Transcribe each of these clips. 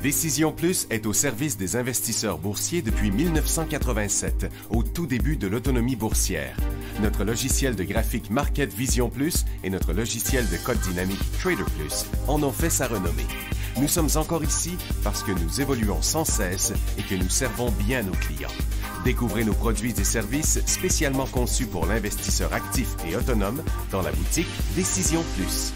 Décision Plus est au service des investisseurs boursiers depuis 1987, au tout début de l'autonomie boursière. Notre logiciel de graphique Market Vision Plus et notre logiciel de code dynamique Trader Plus en ont fait sa renommée. Nous sommes encore ici parce que nous évoluons sans cesse et que nous servons bien nos clients. Découvrez nos produits et services spécialement conçus pour l'investisseur actif et autonome dans la boutique Décision Plus.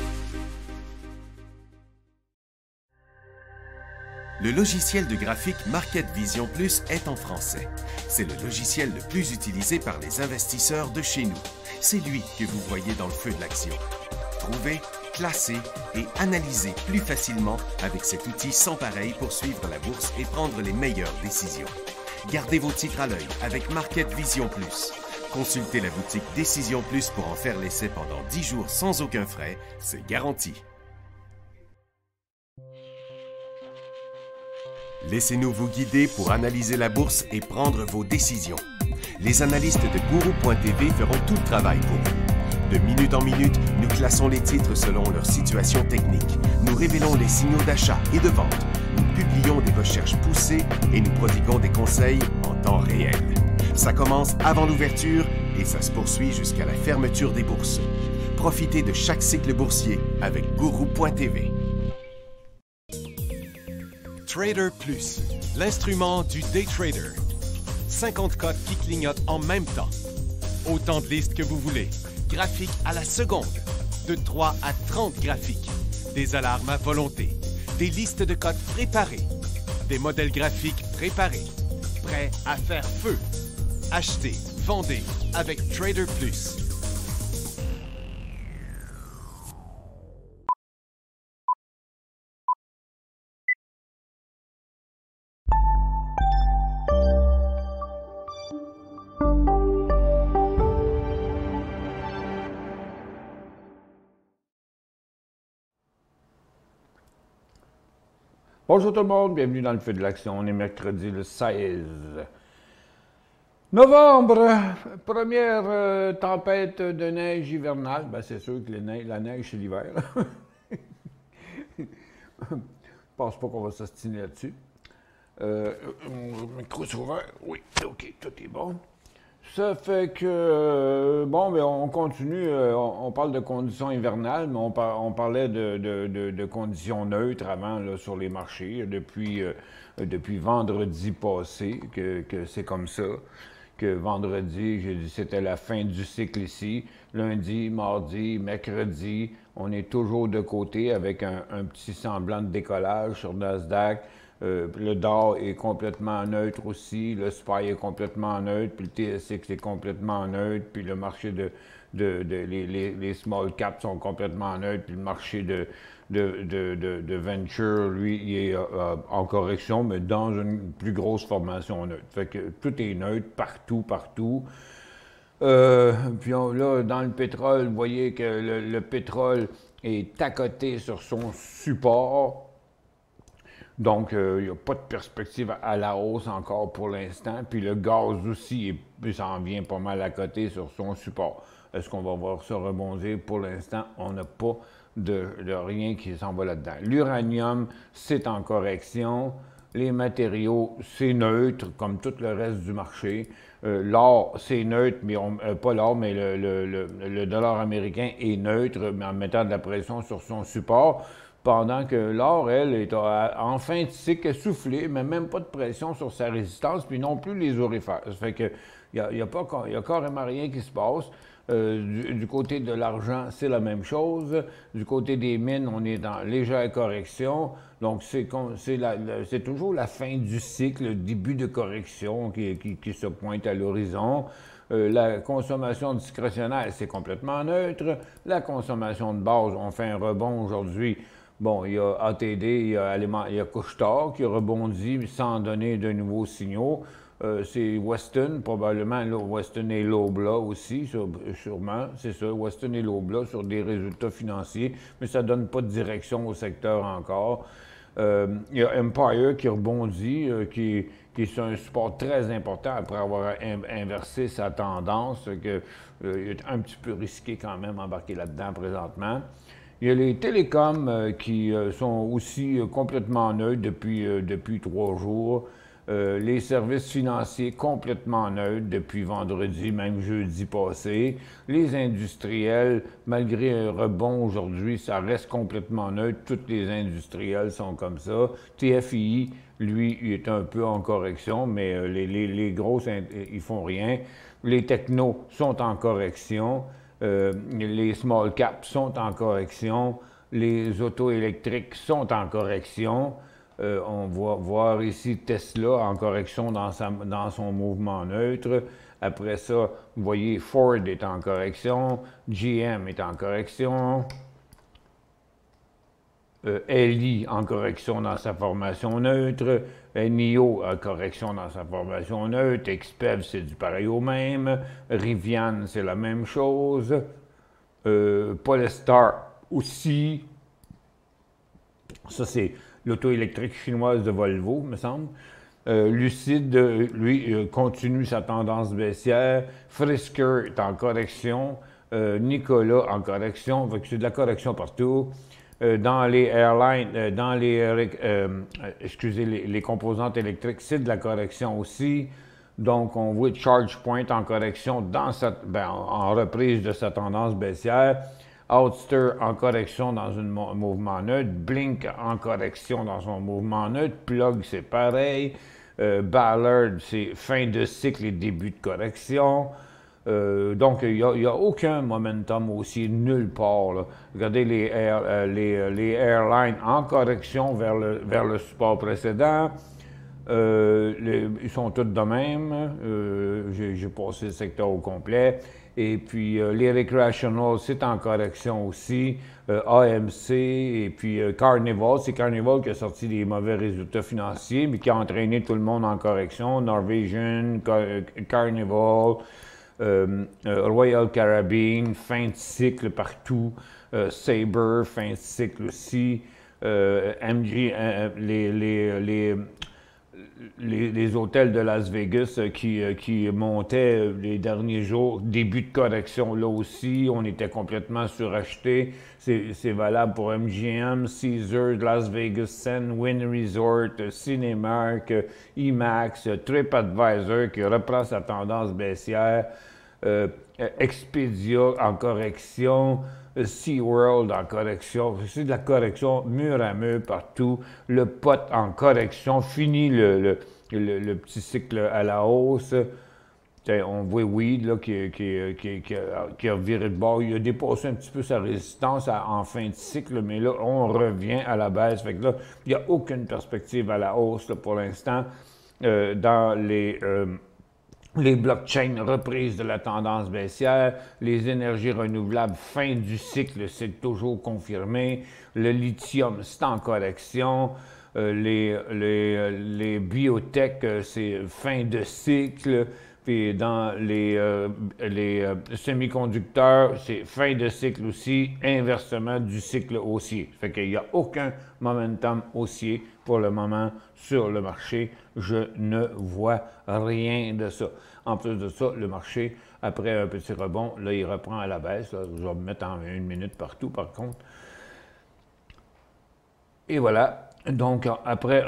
Le logiciel de graphique Market Vision Plus est en français. C'est le logiciel le plus utilisé par les investisseurs de chez nous. C'est lui que vous voyez dans le feu de l'action. Trouvez, classez et analysez plus facilement avec cet outil sans pareil pour suivre la bourse et prendre les meilleures décisions. Gardez vos titres à l'œil avec Market Vision Plus. Consultez la boutique Décision Plus pour en faire l'essai pendant 10 jours sans aucun frais, c'est garanti. Laissez-nous vous guider pour analyser la bourse et prendre vos décisions. Les analystes de Guru.tv feront tout le travail pour vous. De minute en minute, nous classons les titres selon leur situation technique. Nous révélons les signaux d'achat et de vente. Nous publions des recherches poussées et nous prodiguons des conseils en temps réel. Ça commence avant l'ouverture et ça se poursuit jusqu'à la fermeture des bourses. Profitez de chaque cycle boursier avec Guru.tv. Trader Plus, l'instrument du day trader. 50 cotes qui clignotent en même temps. Autant de listes que vous voulez. Graphiques à la seconde. De 3 à 30 graphiques. Des alarmes à volonté. Des listes de cotes préparées. Des modèles graphiques préparés. Prêts à faire feu. Achetez, vendez avec Trader Plus. Bonjour tout le monde, bienvenue dans le feu de l'action. On est mercredi le 16 novembre. Première tempête de neige hivernale. Ben, c'est sûr que la neige, c'est l'hiver. Je pense pas qu'on va s'ostiner là-dessus. Mon micro est ouvert. Oui, OK, tout est bon. Ça fait que, bon, mais on continue, on parle de conditions hivernales, mais on parlait de conditions neutres avant là, sur les marchés, depuis vendredi passé, que c'est comme ça, que vendredi, j'ai dit c'était la fin du cycle ici, lundi, mardi, mercredi, on est toujours de côté avec un petit semblant de décollage sur Nasdaq. Le Dow est complètement neutre aussi, le SPY est complètement neutre, puis le TSX est complètement neutre, puis le marché les small caps sont complètement neutres, puis le marché de venture, lui, il est en correction, mais dans une plus grosse formation neutre. Fait que tout est neutre partout. Puis là, dans le pétrole, vous voyez que le pétrole est accoté sur son support. Donc, il n'y a pas de perspective à la hausse encore pour l'instant. Puis le gaz aussi, il s'en vient pas mal à côté sur son support. Est-ce qu'on va voir ça rebondir? Pour l'instant, on n'a pas de rien qui s'en va là-dedans. L'uranium, c'est en correction. Les matériaux, c'est neutre, comme tout le reste du marché. L'or, c'est neutre, mais pas l'or, mais le dollar américain est neutre, mais en mettant de la pression sur son support. Pendant que l'or, elle, est en fin de cycle essoufflée, mais même pas de pression sur sa résistance, puis non plus les orifères. Ça fait que il y a carrément rien qui se passe. Du côté de l'argent, c'est la même chose. Du côté des mines, on est dans légère correction. Donc, c'est toujours la fin du cycle, le début de correction qui se pointe à l'horizon. La consommation discrétionnaire, c'est complètement neutre. La consommation de base, on fait un rebond aujourd'hui. Bon, il y a ATD, il y a Couche-Tard qui rebondit sans donner de nouveaux signaux. C'est Weston, probablement, là, Weston et Lobla aussi, sûrement, c'est ça, Weston et Lobla sur des résultats financiers, mais ça ne donne pas de direction au secteur encore. Il y a Empire qui rebondit, qui est sur un support très important après avoir inversé sa tendance, il est un petit peu risqué quand même embarquer là-dedans présentement. Il y a les télécoms qui sont aussi complètement neutres depuis 3 jours. Les services financiers complètement neutres depuis vendredi, même jeudi passé. Les industriels, malgré un rebond aujourd'hui, ça reste complètement neutre. Tous les industriels sont comme ça. TFI, lui, il est un peu en correction, mais les grosses, ils font rien. Les technos sont en correction. Les small caps sont en correction. Les autos électriques sont en correction. On va voir ici Tesla en correction dans son mouvement neutre. Après ça, vous voyez Ford est en correction, GM est en correction, LI en correction dans sa formation neutre, NIO en correction dans sa formation neutre, XPEV c'est du pareil au même, Rivian c'est la même chose, Polestar aussi, ça c'est l'auto électrique chinoise de Volvo, me semble. Lucid, lui, continue sa tendance baissière. Frisker est en correction. Nikola en correction. C'est de la correction partout. Dans les airlines, les composantes électriques, c'est de la correction aussi. Donc, on voit ChargePoint en correction en reprise de sa tendance baissière. Ouster en correction dans un mouvement neutre, Blink en correction dans son mouvement neutre, Plug c'est pareil, Ballard c'est fin de cycle et début de correction. Donc il n'y a aucun momentum aussi nulle part. Là. Regardez les airlines en correction vers le support précédent. Ils sont tous de même. J'ai passé le secteur au complet. Et puis les recreationals, c'est en correction aussi. AMC et puis Carnival. C'est Carnival qui a sorti des mauvais résultats financiers, mais qui a entraîné tout le monde en correction. Norwegian, Carnival, Royal Caribbean, fin de cycle partout. Sabre, fin de cycle aussi. MG, les hôtels de Las Vegas qui montaient les derniers jours, début de correction là aussi, on était complètement suracheté. C'est valable pour MGM, Caesars, Las Vegas Sands, Wynn Resort, Cinemark, IMAX, TripAdvisor qui reprend sa tendance baissière, Expedia en correction, SeaWorld en correction, c'est de la correction mur à mur partout, le pot en correction, fini le petit cycle à la hausse. On voit Weed là, qui a viré de bord, il a dépassé un petit peu sa résistance en fin de cycle, mais là, on revient à la baisse. Fait que là, il n'y a aucune perspective à la hausse là, pour l'instant dans les blockchains, reprise de la tendance baissière, les énergies renouvelables, fin du cycle, c'est toujours confirmé, le lithium, c'est en correction, les biotech, c'est fin de cycle, puis dans les semi-conducteurs, c'est fin de cycle aussi, inversement du cycle haussier. Fait qu'il n'y a aucun momentum haussier pour le moment sur le marché. Je ne vois rien de ça. En plus de ça, le marché, après un petit rebond, là, il reprend à la baisse. Là. Je vais me mettre en 1 minute partout, par contre. Et voilà. Donc, après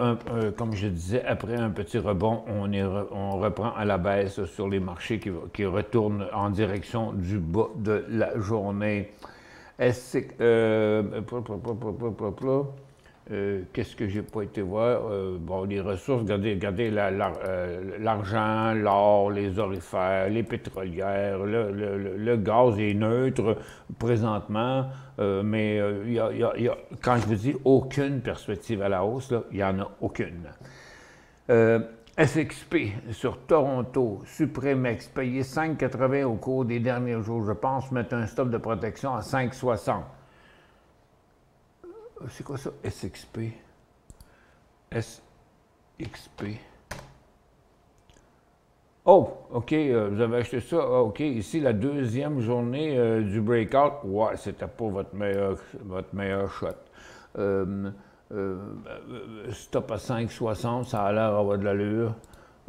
comme je disais, après un petit rebond, on reprend à la baisse sur les marchés qui retournent en direction du bas de la journée. Qu'est-ce que j'ai pas été voir? Bon, les ressources, regardez l'argent, l'or, les orifères, les pétrolières, le gaz est neutre présentement, mais il y a, quand je vous dis aucune perspective à la hausse, il n'y en a aucune. SXP sur Toronto, Supremex, payé 5,80 au cours des derniers jours, je pense mettre un stop de protection à 5,60. C'est quoi ça, SXP? SXP. Oh, OK, vous avez acheté ça. Ah, OK, ici, la deuxième journée du breakout. Ouais, c'était pas votre meilleur shot. Stop à 5,60, ça a l'air d'avoir de l'allure.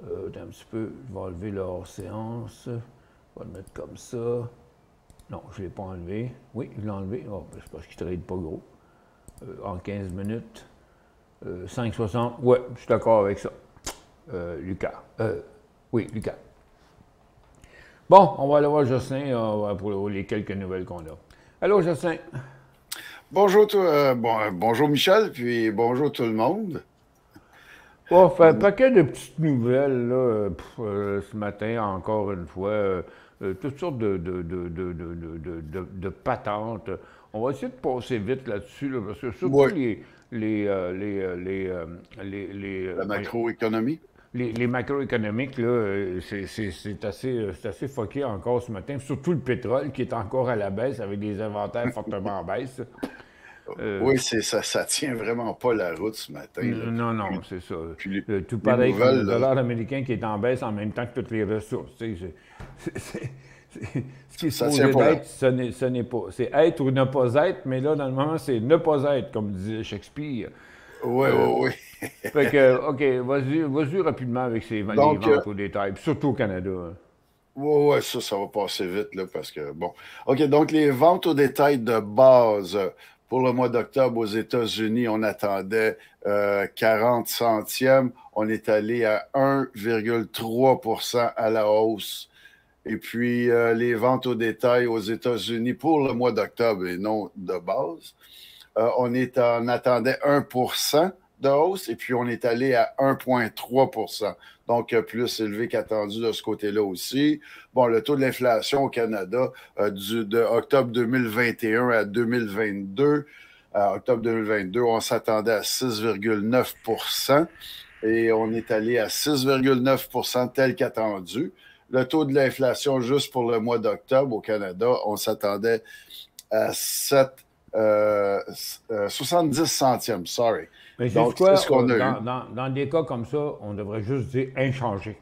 Un petit peu, je vais enlever le hors-séance. On va le mettre comme ça. Non, je ne l'ai pas enlevé. Oui, je l'ai enlevé. Oh, ben, c'est parce qu'il ne trade pas gros. En 15 minutes. 5,60. Ouais, je suis d'accord avec ça. Lucas. Oui, Lucas. Bon, on va aller voir Jocelyn pour les quelques nouvelles qu'on a. Allô, Jocelyn? Bonjour, bonjour Michel, puis bonjour tout le monde. Bon, fait un On- paquet de petites nouvelles là, ce matin, encore une fois. Toutes sortes de patentes. On va essayer de passer vite là-dessus, là, parce que surtout ouais, les, euh, les, euh, les, euh, la voyons, macroéconomie. les macroéconomiques, là, c'est assez foqué encore ce matin. Surtout le pétrole qui est encore à la baisse avec des inventaires fortement en baisse. Euh, Oui, ça tient vraiment pas la route ce matin, là. non, non, Puis, c'est ça. puis Tout les pareil comme le nouvelles, là, dollar américain qui est en baisse en même temps que toutes les ressources. Tu sais, ce qui est ça tient supposé pas là. d'être, ce n'est pas. C'est être ou ne pas être, mais là, dans le moment, c'est ne pas être, comme disait Shakespeare. Oui, Euh, oui, oui. Fait que, OK, vas-y rapidement avec les Donc, ventes au détail, puis surtout au Canada. Hein. ouais, ouais, ça va passer vite, là, parce que, bon. OK, donc les ventes au détail de base pour le mois d'octobre aux États-Unis, on attendait 40 centièmes. On est allé à 1,3% à la hausse. Et puis, les ventes au détail aux États-Unis pour le mois d'octobre et non de base, on attendait 1% de hausse et puis on est allé à 1,3%. Donc, plus élevé qu'attendu de ce côté-là aussi. Bon, le taux de l'inflation au Canada de octobre 2021 à 2022, à octobre 2022, on s'attendait à 6,9% et on est allé à 6,9% tel qu'attendu. Le taux de l'inflation juste pour le mois d'octobre au Canada, on s'attendait à 70 centièmes, sorry. Mais c'est Donc, c'est quoi, ce qu'on a eu. dans des cas comme ça, on devrait juste dire inchangé.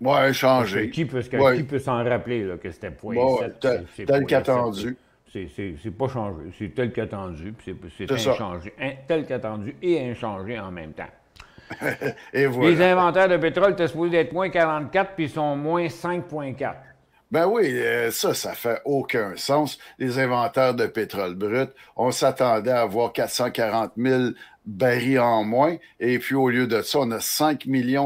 Ouais, Parce que changé. qui Ouais, peut s'en rappeler là, que c'était bon, 0,7 puis c'est tel 0,7 là. qu'attendu. C'est pas changé. C'est tel qu'attendu, puis c'est C'est ça. inchangé. Tel qu'attendu et inchangé en même temps. Et Les voilà. inventaires de pétrole étaient supposés être moins 44, puis ils sont moins 5,4. Ben oui, ça fait aucun sens. Les inventaires de pétrole brut, on s'attendait à avoir 440 000 barils en moins, et puis au lieu de ça, on a 5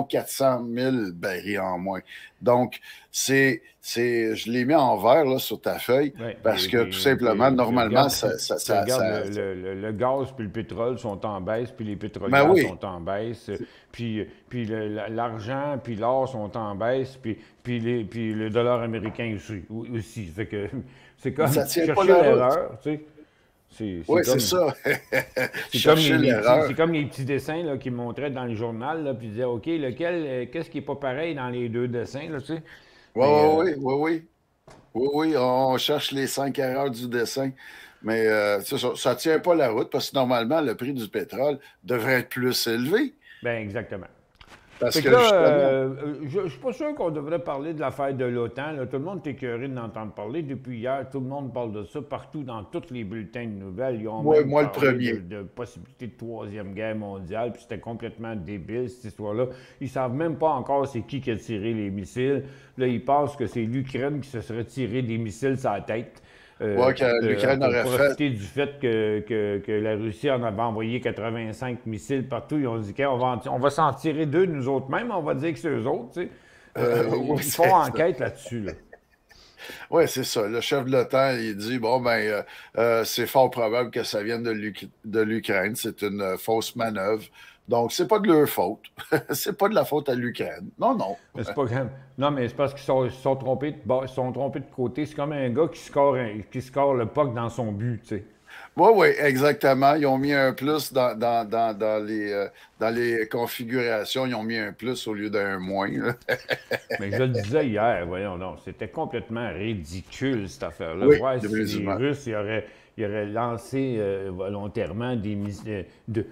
400 000 barils en moins. Donc, je l'ai mis en vert là, sur ta feuille, Ouais, parce que tout simplement, puis normalement, regarde, puis regarde le gaz puis le pétrole sont en baisse, puis les ben pétrolières oui, sont en baisse, puis l'argent puis l'or sont en baisse, puis le dollar américain aussi. Fait que c'est comme ça tient pas chercher la route. l'erreur, tu sais. C'est Oui, c'est comme, ça. c'est comme Chercher l'erreur. c'est comme les petits dessins là, qu'ils montraient dans le journal, là, puis ils disaient, OK, qu'est-ce qui n'est pas pareil dans les deux dessins, là, tu sais? Oui, Mais oui, oui, oui, oui. Oui, oui, on cherche les 5 erreurs du dessin. Mais c'est ça, ça tient pas la route parce que normalement, le prix du pétrole devrait être plus élevé. ben exactement. Parce Fait que que là, justement, je suis pas sûr qu'on devrait parler de l'affaire de l'OTAN. Là. Tout le monde est écœuré d'entendre parler. Depuis hier, tout le monde parle de ça partout dans tous les bulletins de nouvelles. Ils ont moi, même moi le parlé premier. de possibilité de troisième guerre mondiale, puis c'était complètement débile, cette histoire-là. Ils savent même pas encore c'est qui a tiré les missiles. Là, ils pensent que c'est l'Ukraine qui se serait tiré des missiles sur la tête. Ouais, que l'Ukraine Pour aurait fait. profiter du fait que la Russie en avait envoyé 85 missiles partout. Ils ont dit on va s'en tirer deux nous autres même, on va dire que c'est eux autres. Tu sais. Oui, Ils font enquête là-dessus. Là. ouais, c'est ça. Le chef de l'OTAN, il dit, bon, ben, c'est fort probable que ça vienne de l'Ukraine. C'est une fausse manœuvre. Donc, c'est pas de leur faute. C'est pas de la faute à l'Ukraine. Non, non. Mais c'est pas grave. Non, mais c'est parce ils se sont trompés ils se sont trompés de côté. C'est comme un gars qui score le puck dans son but, tu sais. Oui, oui, exactement. Ils ont mis un plus dans les configurations. Ils ont mis un plus au lieu d'un moins, là. Mais je le disais hier, voyons donc, c'était complètement ridicule cette affaire-là. Oui, Voir si les définitivement. Russes ils auraient lancé volontairement des missiles.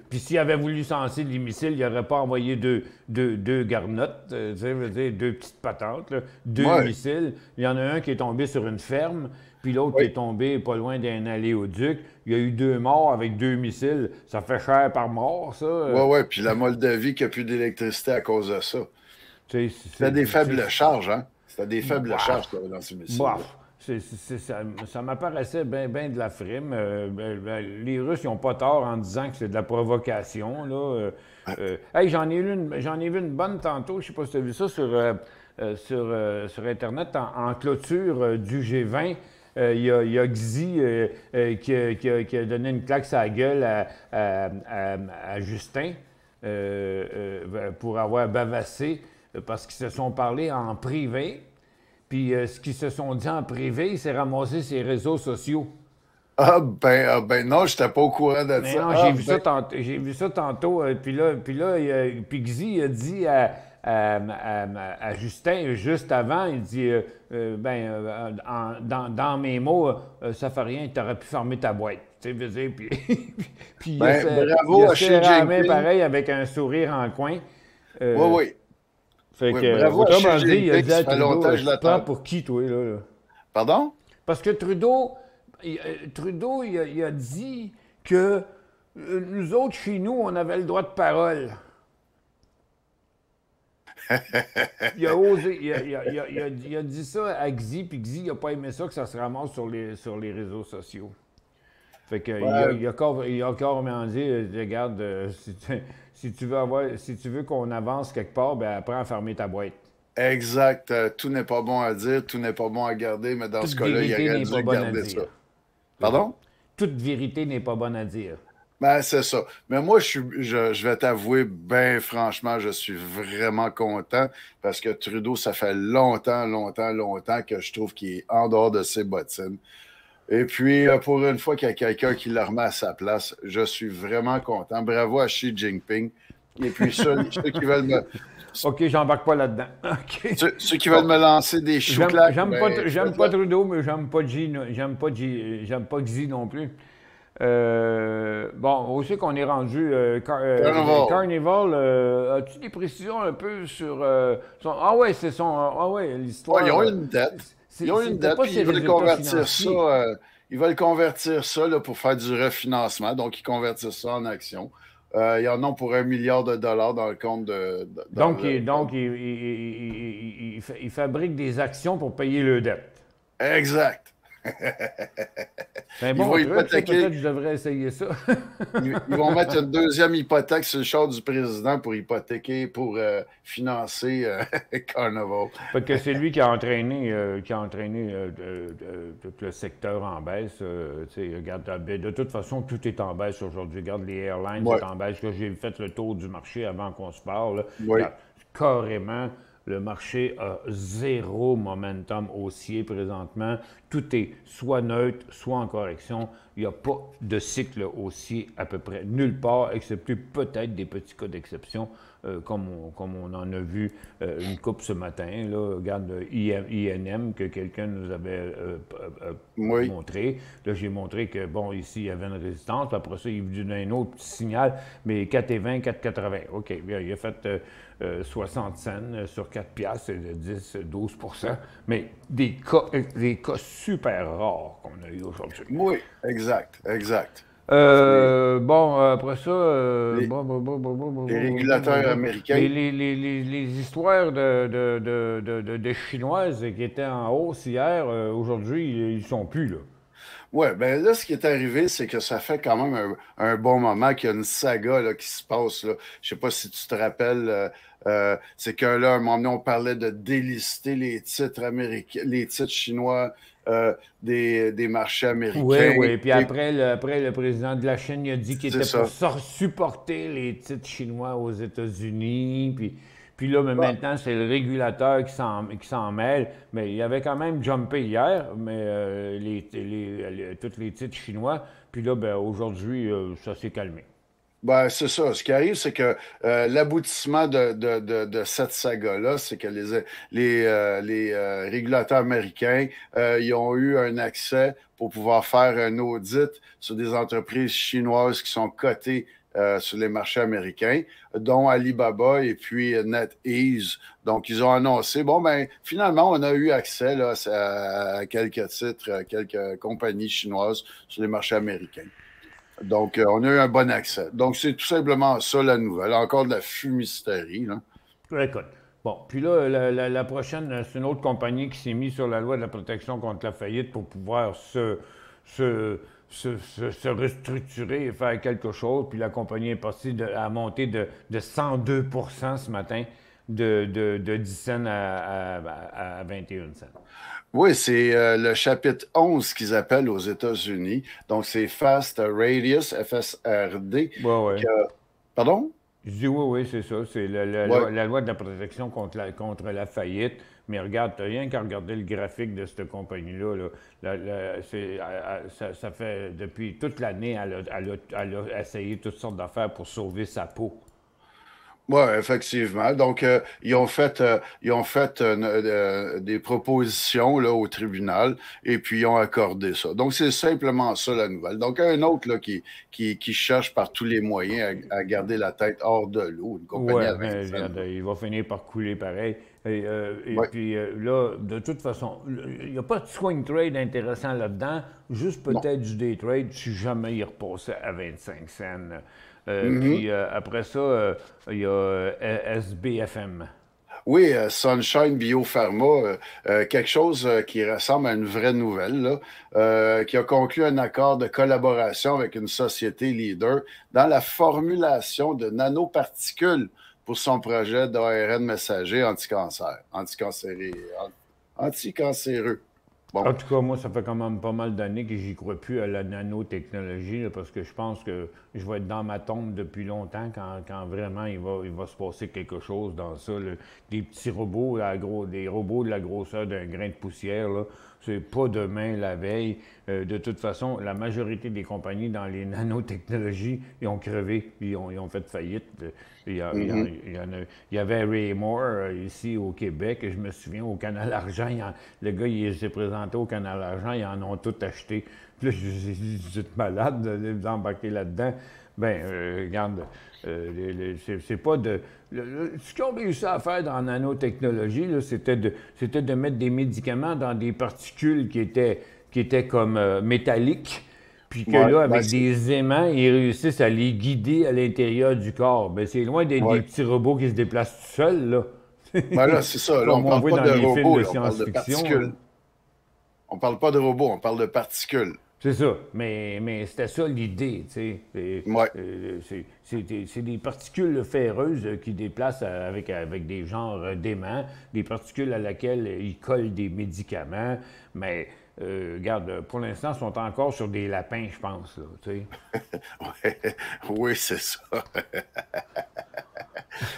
Puis s'ils avaient voulu lancer des missiles, ils n'auraient pas envoyé deux garnottes, tu sais, je veux dire, deux petites patentes, là, deux Oui, missiles. Il y en a un qui est tombé sur une ferme, puis l'autre qui oui. est tombé pas loin d'un aléoduc. Il y a eu deux morts avec deux missiles. Ça fait cher par mort, ça. Oui, oui. Puis la Moldavie qui n'a plus d'électricité à cause de ça. Tu sais, C'était des faibles charges, hein? C'était des faibles Bof, charges qu'il y avait dans ces missiles-là. bof. Ça m'apparaissait bien de la frime. Les Russes, ils n'ont pas tort en disant que c'est de la provocation, là. Hey, j'en ai vu une bonne tantôt, je ne sais pas si tu as vu ça sur Internet, en clôture du G20. Il y a Xi qui a donné une claque sur la gueule à Justin pour avoir bavassé parce qu'ils se sont parlé en privé. Puis ce qu'ils se sont dit en privé, il s'est ramassé sur les réseaux sociaux. Non, je n'étais pas au courant de Mais ça. non, j'ai vu ça tantôt. Puis Xi a dit à Justin, juste avant, il dit dans mes mots, ça fait rien, tu aurais pu fermer ta boîte. Tu sais, veux dire, puis il bravo a à Xi serré la main Jinping. pareil avec un sourire en coin. Oui. Fait Oui, que, bravo à Xi autrement dit, il a Jinping, dit à ça fait longtemps Trudeau, que je tu te l'attends. prends pour qui, toi, là? Pardon? Parce que Trudeau, il a dit que nous autres, chez nous, on avait le droit de parole. Il a osé, il a dit ça à Xi, puis Xi, il n'a pas aimé ça que ça se ramasse sur les réseaux sociaux. Fait que il a carrément dit, regarde, si tu veux qu'on avance quelque part, ben apprends à fermer ta boîte. Exact. Tout n'est pas bon à dire, tout n'est pas bon à garder, mais dans Toute ce cas-là, il vérité aurait n'est dû pas bonne à garder ça. dire. Pardon? Toute vérité n'est pas bonne à dire. Ben, c'est ça. Mais moi, je vais t'avouer, ben franchement, je suis vraiment content parce que Trudeau, ça fait longtemps que je trouve qu'il est en dehors de ses bottines. Et puis, pour une fois qu'il y a quelqu'un qui le remet à sa place, je suis vraiment content. Bravo à Xi Jinping. Et puis, ceux qui veulent me... OK, j'embarque pas là-dedans. OK. Ceux qui veulent me lancer des chouclacs, J'aime pas Trudeau, mais j'aime pas Xi non plus. Bon, aussi qu'on est rendu Carnival, as-tu des précisions un peu sur ah ouais, c'est son ah ouais, l'histoire. Ils ont une dette. Ils ont une dette, puis ils veulent convertir ça. Ils veulent convertir ça là, pour faire du refinancement. Donc, ils convertissent ça en actions. Ils en ont pour $1 milliard dans le compte de... Donc, ils fabriquent des actions pour payer le dette. Exact. C'est un bon truc, peut-être que je devrais essayer ça. Ils vont mettre une deuxième hypothèque sur le char du président pour hypothéquer, pour financer Carnival. Parce que c'est lui qui a entraîné tout le secteur en baisse. Regarde, de toute façon, tout est en baisse aujourd'hui. Regarde, les airlines sont en baisse. J'ai fait le tour du marché avant qu'on se parle. Regarde, carrément, le marché a zéro momentum haussier présentement. Tout est soit neutre, soit en correction. Il n'y a pas de cycle haussier à peu près nulle part, excepté peut-être des petits cas d'exception, comme on en a vu une coupe ce matin. Là. Regarde INM que quelqu'un nous avait montré. Là, j'ai montré que, bon, ici, il y avait une résistance. Après ça, il est venu un autre petit signal, mais 4,20, 4,80. OK, bien, il a fait 60 cents sur 4 piastres, c'est de 10-12 %. Mais des cas super rares qu'on a eu aujourd'hui. Oui, exact. Bon, après ça... les régulateurs américains. Les histoires de Chinoises qui étaient en hausse hier, aujourd'hui, ils ne sont plus, là. Oui, bien là, ce qui est arrivé, c'est que ça fait quand même un bon moment qu'il y a une saga là, qui se passe. Là. Je ne sais pas si tu te rappelles, c'est que là, à un moment donné, on parlait de délister les titres américains, les titres chinois des marchés américains. Oui. Puis après, le président de la Chine il a dit qu'il était pour supporter les titres chinois aux États-Unis. Puis là, mais maintenant, c'est le régulateur qui s'en mêle. Mais il y avait quand même jumpé hier, mais tous les titres chinois. Puis là, ben, aujourd'hui, ça s'est calmé. Ben, c'est ça. Ce qui arrive, c'est que l'aboutissement de cette saga-là, c'est que les régulateurs américains ils ont eu un accès pour pouvoir faire un audit sur des entreprises chinoises qui sont cotées sur les marchés américains, dont Alibaba et puis NetEase. Donc, ils ont annoncé, bon, ben finalement, on a eu accès là, à quelques titres, quelques compagnies chinoises sur les marchés américains. Donc, on a eu un bon accès. Donc, c'est tout simplement ça, la nouvelle. Encore de la fumisterie, là. Écoute, Bon, puis là, la prochaine, c'est une autre compagnie qui s'est mise sur la loi de la protection contre la faillite pour pouvoir se, se restructurer et faire quelque chose. Puis la compagnie est partie à monter de 102 ce matin, de 10 cents à 21 cents. Oui, c'est le chapitre 11 qu'ils appellent aux États-Unis. Donc, c'est Fast Radius, FSRD. Ouais, ouais. Pardon? Je dis oui, oui, c'est ça. C'est Ouais. la loi de la protection contre la faillite. Mais regarde, tu n'as rien qu'à regarder le graphique de cette compagnie-là. Là. Ça fait depuis toute l'année, elle a essayé toutes sortes d'affaires pour sauver sa peau. Oui, effectivement. Donc, ils ont fait des propositions là, au tribunal et puis ils ont accordé ça. Donc, c'est simplement ça la nouvelle. Donc, un autre là, qui cherche par tous les moyens à garder la tête hors de l'eau, une compagnie Ouais, à 20 mais cents. regarde, il va finir par couler pareil. Et Oui, puis là, de toute façon, il n'y a pas de swing trade intéressant là-dedans, juste non. peut-être du day trade si jamais il repassait à 25 cents. Mhm. Puis après ça, il y a SBFM. Oui, Sunshine Biopharma, quelque chose qui ressemble à une vraie nouvelle, là, qui a conclu un accord de collaboration avec une société leader dans la formulation de nanoparticules pour son projet d'ARN messager anticancéreux. En Bon, tout cas, moi, ça fait quand même pas mal d'années que j'y crois plus à la nanotechnologie, là, parce que je pense que je vais être dans ma tombe depuis longtemps quand vraiment il va se passer quelque chose dans ça. Des petits robots, des robots de la grosseur d'un grain de poussière, là, c'est pas demain, la veille. De toute façon, la majorité des compagnies dans les nanotechnologies, ils ont crevé, ils ont fait faillite. mhm. Il y avait Ray Moore ici au Québec, je me souviens, au Canal Argent, le gars il s'est présenté au Canal Argent, ils en ont tout acheté. Puis là, j'ai dit, vous êtes malade de vous embarquer là-dedans. Ben, regarde, c'est pas de. Ce qu'ils ont réussi à faire dans la nanotechnologie, là, c'était de mettre des médicaments dans des particules qui étaient comme métalliques, puis que Ouais, là, ben, avec des aimants, ils réussissent à les guider à l'intérieur du corps. Ben, c'est loin d'être des ouais. petits robots qui se déplacent tout seuls, là. Ben là, c'est ça. Là, on Comme on parle voit pas dans de les films robots, de là, on parle de science-fiction, là. particules. On parle pas de robots, on parle de particules. C'est ça, mais c'était ça l'idée, tu sais. Ouais. C'est des particules ferreuses qui déplacent avec des genres d'aimants, des particules à laquelle ils collent des médicaments, mais regarde, pour l'instant, ils sont encore sur des lapins, je pense, là, tu sais. Ouais. Oui, c'est ça.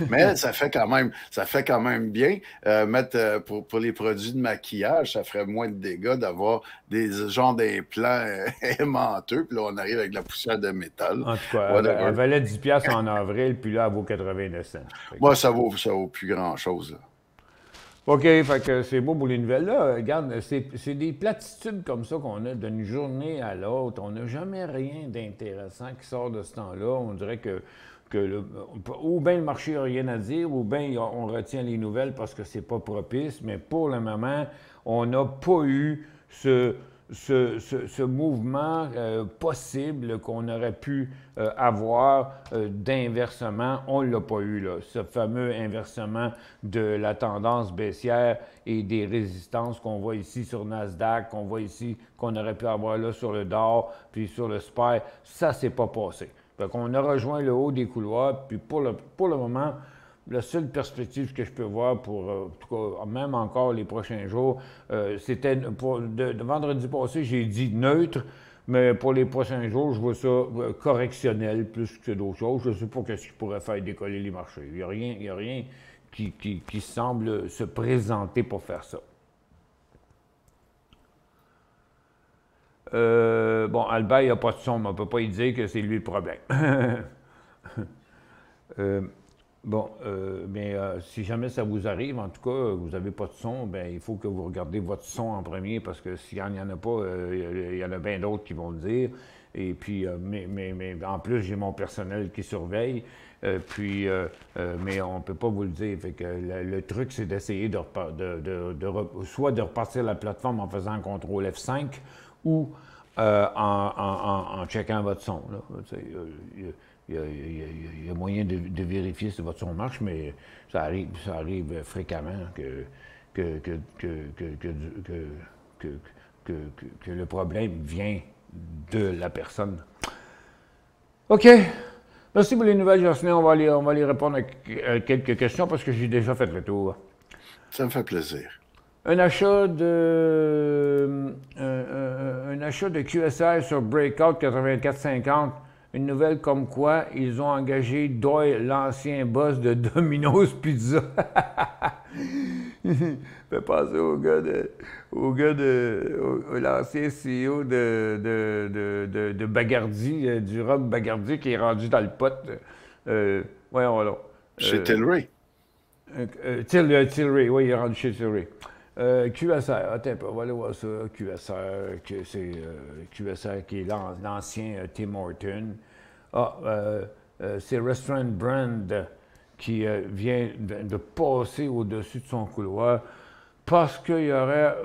Mais ça fait quand même bien mettre pour les produits de maquillage, ça ferait moins de dégâts d'avoir des genres d'implants aimanteux, puis là on arrive avec de la poussière de métal, En tout cas, elle whatever. valait 10 piastres en avril, puis là, elle vaut 89 cents. Fait que- Moi, ça vaut plus grand-chose, là. OK, fait que c'est beau pour les nouvelles. Là, regarde, c'est des platitudes comme ça qu'on a d'une journée à l'autre. On n'a jamais rien d'intéressant qui sort de ce temps-là. On dirait ou bien le marché n'a rien à dire, ou bien on retient les nouvelles parce que c'est pas propice. Mais pour le moment, on n'a pas eu ce mouvement possible qu'on aurait pu avoir d'inversement. On ne l'a pas eu, là. Ce fameux inversement de la tendance baissière et des résistances qu'on voit ici sur Nasdaq, qu'on voit ici, qu'on aurait pu avoir là sur le DOR, puis sur le SPY, ça s'est pas passé. Fait qu'on a rejoint le haut des couloirs, puis pour le moment, la seule perspective que je peux voir pour, en tout cas, même encore les prochains jours, c'était de vendredi passé, j'ai dit neutre, mais pour les prochains jours, je vois ça correctionnel plus que d'autres choses. Je ne sais pas qu'est-ce qui pourrait faire décoller les marchés. Il y a rien qui semble se présenter pour faire ça. Bon, Albert, il n'y a pas de son, mais on ne peut pas y dire que c'est lui le problème. Euh, Bon, mais si jamais ça vous arrive, en tout cas, vous n'avez pas de son, ben il faut que vous regardez votre son en premier parce que s'il n'y en a pas, il y en a bien d'autres qui vont le dire. Et puis, mais en plus, j'ai mon personnel qui surveille. Mais on ne peut pas vous le dire. Fait que le truc, c'est d'essayer soit de repartir la plateforme en faisant un contrôle F5 ou en checkant votre son. Là. il y a moyen de vérifier si votre son marche, mais ça arrive fréquemment que le problème vient de la personne. OK. Merci pour les nouvelles, Jocelyn. On va aller répondre à quelques questions parce que j'ai déjà fait le tour. Ça me fait plaisir. Un achat de QSR sur Breakout 8450. Une nouvelle comme quoi ils ont engagé Doyle, l'ancien boss de Domino's Pizza. Fait penser au l'ancien CEO de Bagardi, du Rob Bagardi, qui est rendu dans le pot. Voyons là. Chez Tilray. Tilray, oui, il est rendu chez Tilray. QSR, attends un peu, on va aller voir ça. QSR, c'est QSR qui est l'ancien Tim Horton. C'est Restaurant Brand qui vient de passer au-dessus de son couloir parce qu'il y aurait,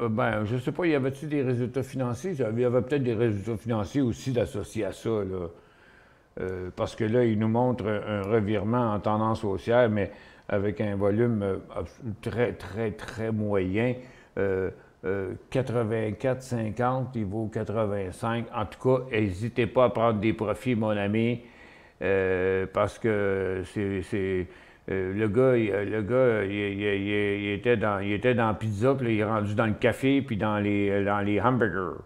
je ne sais pas, y avait-il des résultats financiers? Il y avait peut-être des résultats financiers aussi d'associer à ça, là. Parce que là, il nous montre un revirement en tendance haussière, mais avec un volume très, très, très moyen. 84,50, il vaut 85. En tout cas, n'hésitez pas à prendre des profits, mon ami, parce que c'est le gars, il était dans pizza, puis là, il est rendu dans le café, puis dans les hamburgers.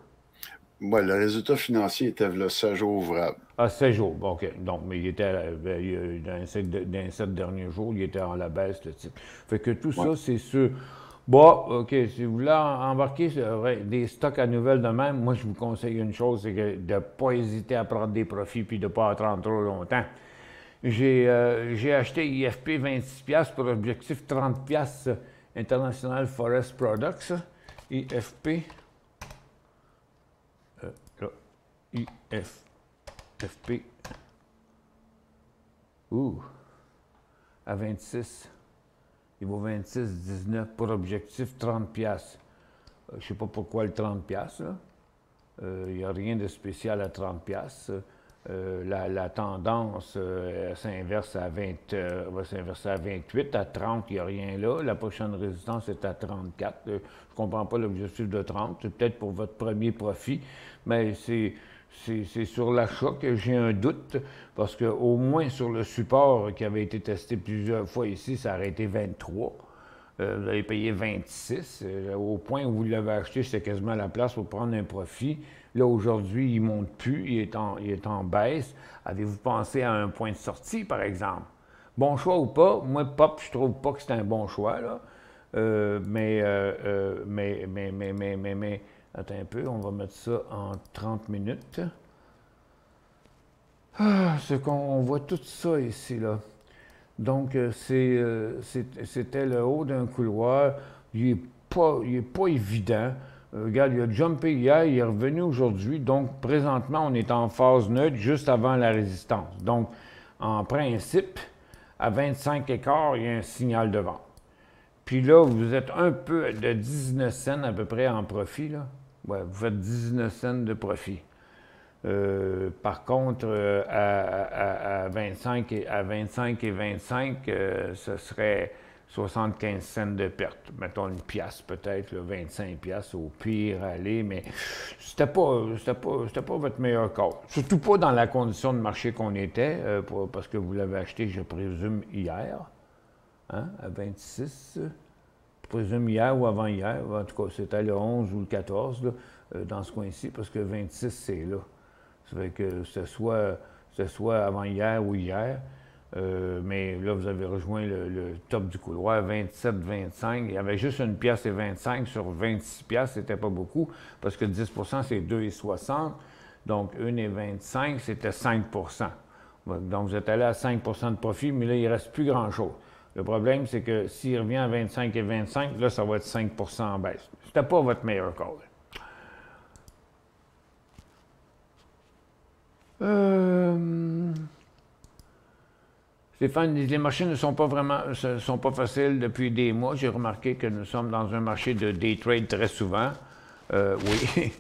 Oui, le résultat financier était le 16 jours ouvrable. Ah, 16 jours, OK. Donc, mais il était dans les 7 derniers jours, il était en la baisse, le type. Fait que tout ça, c'est sûr. Bon, OK, si vous voulez embarquer sur des stocks à nouvelles de même, moi, je vous conseille une chose, c'est de ne pas hésiter à prendre des profits puis de ne pas attendre trop longtemps. J'ai acheté IFP 26$ pour objectif 30$, International Forest Products, IFP. IFP. À 26. Il vaut 26,19 pour objectif 30$. Je ne sais pas pourquoi le 30$, là. Il n'y a rien de spécial à 30$. La tendance s'inverse à 20, va s'inverser à 28. À 30, il n'y a rien là. La prochaine résistance est à 34. Je ne comprends pas l'objectif de 30. C'est peut-être pour votre premier profit, mais c'est sur l'achat que j'ai un doute, parce qu'au moins sur le support qui avait été testé plusieurs fois ici, ça aurait été 23. Vous avez payé 26. Au point où vous l'avez acheté, c'était quasiment la place pour prendre un profit. Là, aujourd'hui, il ne monte plus, il est en baisse. Avez-vous pensé à un point de sortie, par exemple? Bon choix ou pas? Moi, Pop, je trouve pas que c'est un bon choix, là. Mais, attends un peu, on va mettre ça en 30 minutes. On voit tout ça ici, là. Donc, c'était le haut d'un couloir. Il n'est pas évident. Regarde, il a jumpé hier, il est revenu aujourd'hui. Donc, présentement, on est en phase neutre juste avant la résistance. Donc, en principe, à 25 écarts, il y a un signal de vente. Puis là, vous êtes un peu de 19 cents à peu près en profit, là. Ouais, vous faites 19 cents de profit. Par contre, à 25 et 25, ce serait 75 cents de perte. Mettons une pièce peut-être, 25 pièces au pire, allez, mais c'était pas votre meilleur call. Surtout pas dans la condition de marché qu'on était, parce que vous l'avez acheté, je présume, hier, hein, à 26. Je présume hier ou avant-hier, en tout cas, c'était le 11 ou le 14, là, dans ce coin-ci, parce que 26, c'est là. Ça fait que ce soit avant-hier ou hier, mais là, vous avez rejoint le top du couloir, 27-25. Il y avait juste une pièce et 25 sur 26 pièces, c'était pas beaucoup, parce que 10 c'est 2,60. Donc, 1,25, c'était 5 Donc, vous êtes allé à 5 de profit, mais là, il ne reste plus grand-chose. Le problème, c'est que s'il revient à 25 et 25, là, ça va être 5 en baisse. C'était pas votre meilleur call. Stéphane dit, les marchés ne sont pas faciles depuis des mois. J'ai remarqué que nous sommes dans un marché de day trade très souvent. Oui.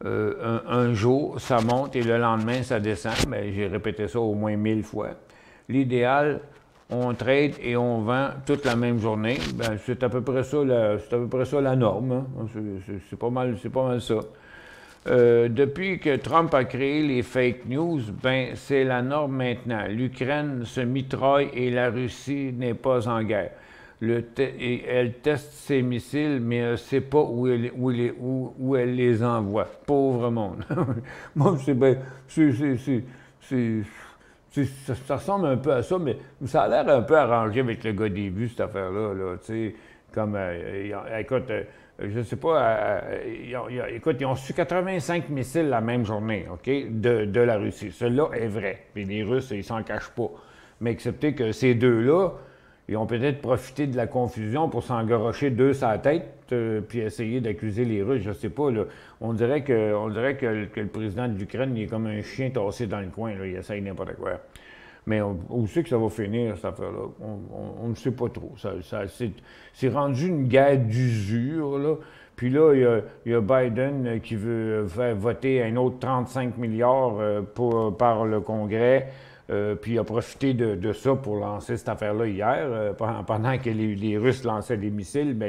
un jour, ça monte et le lendemain, ça descend. Mais j'ai répété ça au moins 1000 fois. L'idéal, on trade et on vend toute la même journée. Ben, c'est à peu près ça la norme. Hein. C'est pas mal ça. Depuis que Trump a créé les fake news, ben, c'est la norme maintenant. L'Ukraine se mitraille et la Russie n'est pas en guerre. Elle teste ses missiles, mais elle ne sait pas où elle les envoie. Pauvre monde. Moi, ça ressemble un peu à ça, mais ça a l'air un peu arrangé avec le gars des vues, cette affaire-là. Là, comme, écoute, je sais pas, écoute, ils ont reçu 85 missiles la même journée, OK, de la Russie. Cela est vrai. Puis les Russes, ils s'en cachent pas. Mais excepté que ces deux-là, ils ont peut-être profité de la confusion pour s'engorocher deux sur la tête, puis essayer d'accuser les Russes, je sais pas. Là. On dirait que le président de l'Ukraine, il est comme un chien tassé dans le coin, là, il essaye n'importe quoi. Mais où c'est que ça va finir, cette affaire-là? On ne sait pas trop. C'est rendu une guerre d'usure, là. Puis là, il y a Biden qui veut faire voter un autre 35 milliards par le Congrès. Puis il a profité de ça pour lancer cette affaire-là hier, pendant que les Russes lançaient des missiles. Bien,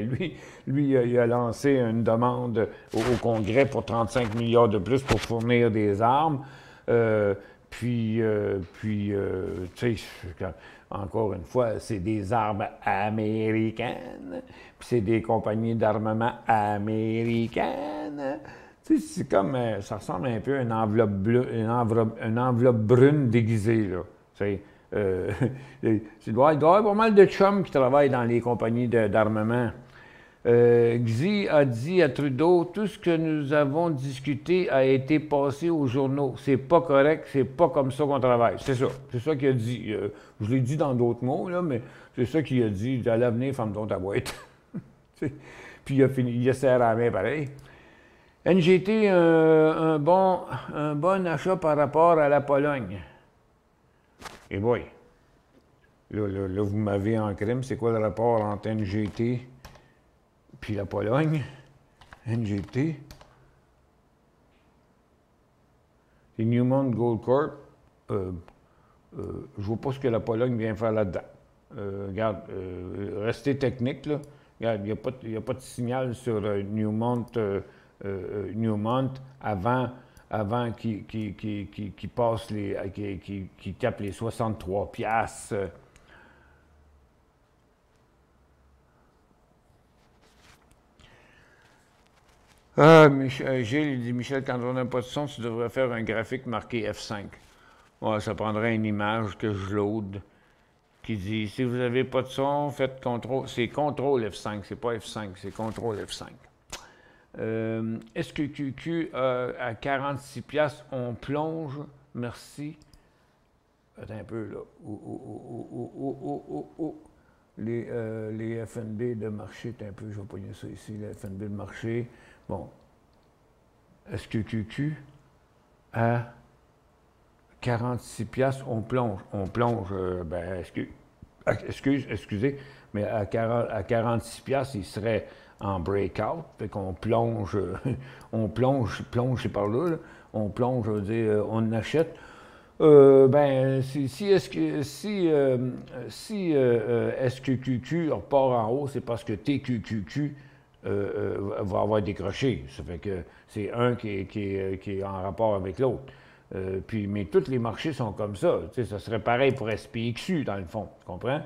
lui il a lancé une demande au Congrès pour 35 milliards de plus pour fournir des armes. Tu sais, encore une fois, c'est des armes américaines, puis c'est des compagnies d'armement américaines. Tu sais, c'est comme, ça ressemble un peu à une enveloppe bleue, une enveloppe brune déguisée, là. Tu sais, il doit y avoir pas mal de chums qui travaillent dans les compagnies d'armement. Xi a dit à Trudeau, tout ce que nous avons discuté a été passé aux journaux. C'est pas correct, c'est pas comme ça qu'on travaille. C'est ça qu'il a dit. Je l'ai dit dans d'autres mots, là, mais c'est ça qu'il a dit. À l'avenir, ferme-toi ta boîte. Puis il a serré la main pareil. NGT, un bon achat par rapport à la Pologne. Et boy, là vous m'avez en crime. C'est quoi le rapport entre NGT puis la Pologne? NGT. C'est Newmont Gold Corp. Je vois pas ce que la Pologne vient faire là-dedans. Regarde, restez technique, là. Regarde, il n'y a pas de signal sur Newmont avant qu'il passe qu'il tape les 63 piastres. Gilles, il dit, Michel, quand on n'a pas de son, tu devrais faire un graphique marqué F5. Ouais, ça prendrait une image que je load qui dit, si vous n'avez pas de son, faites CTRL. C'est CTRL F5, c'est pas F5, c'est CTRL F5. SQQQ à 46 piastres, on plonge, merci. Attends un peu, là. Les FNB de marché, un peu, je vais pogner ça ici, les FNB de marché. Bon. SQQQ à 46 piastres, on plonge. On plonge, excusez, mais à 46 piastres, il serait en breakout, fait qu'on plonge, c'est par là, on plonge, je veux dire, on achète. Si SQQQ repart en haut, c'est parce que TQQQ va avoir décroché. Ça fait que c'est un qui est en rapport avec l'autre. Mais tous les marchés sont comme ça. Ça serait pareil pour SPXU, dans le fond, tu comprends?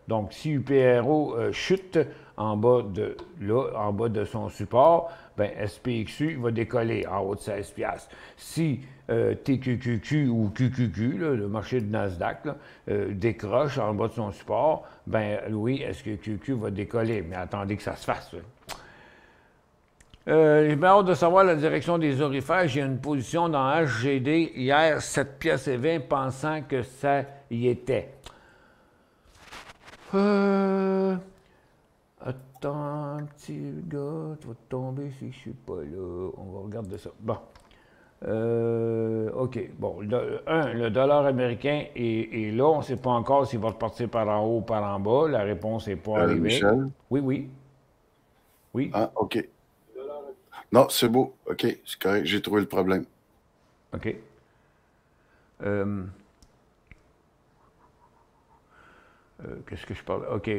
Donc, si UPRO chute en bas de son support, ben SPXU va décoller en haut de 16 piastres. Si TQQQ ou QQQ, là, le marché de Nasdaq, là, décroche en bas de son support, ben oui, SQQQ va décoller. Mais attendez que ça se fasse. J'ai bien hâte de savoir la direction des orifères. J'ai une position dans HGD hier, 7 pièces et 20, pensant que ça y était. Attends, petit gars, tu vas tomber si je suis pas là. On va regarder ça. Bon. OK. Bon, le dollar américain est là. On ne sait pas encore s'il va repartir par en haut ou par en bas. La réponse n'est pas arrivée. Michel? Oui. Ah, OK. Non, c'est beau. OK, c'est correct. J'ai trouvé le problème. OK. Qu'est-ce que je parle? OK.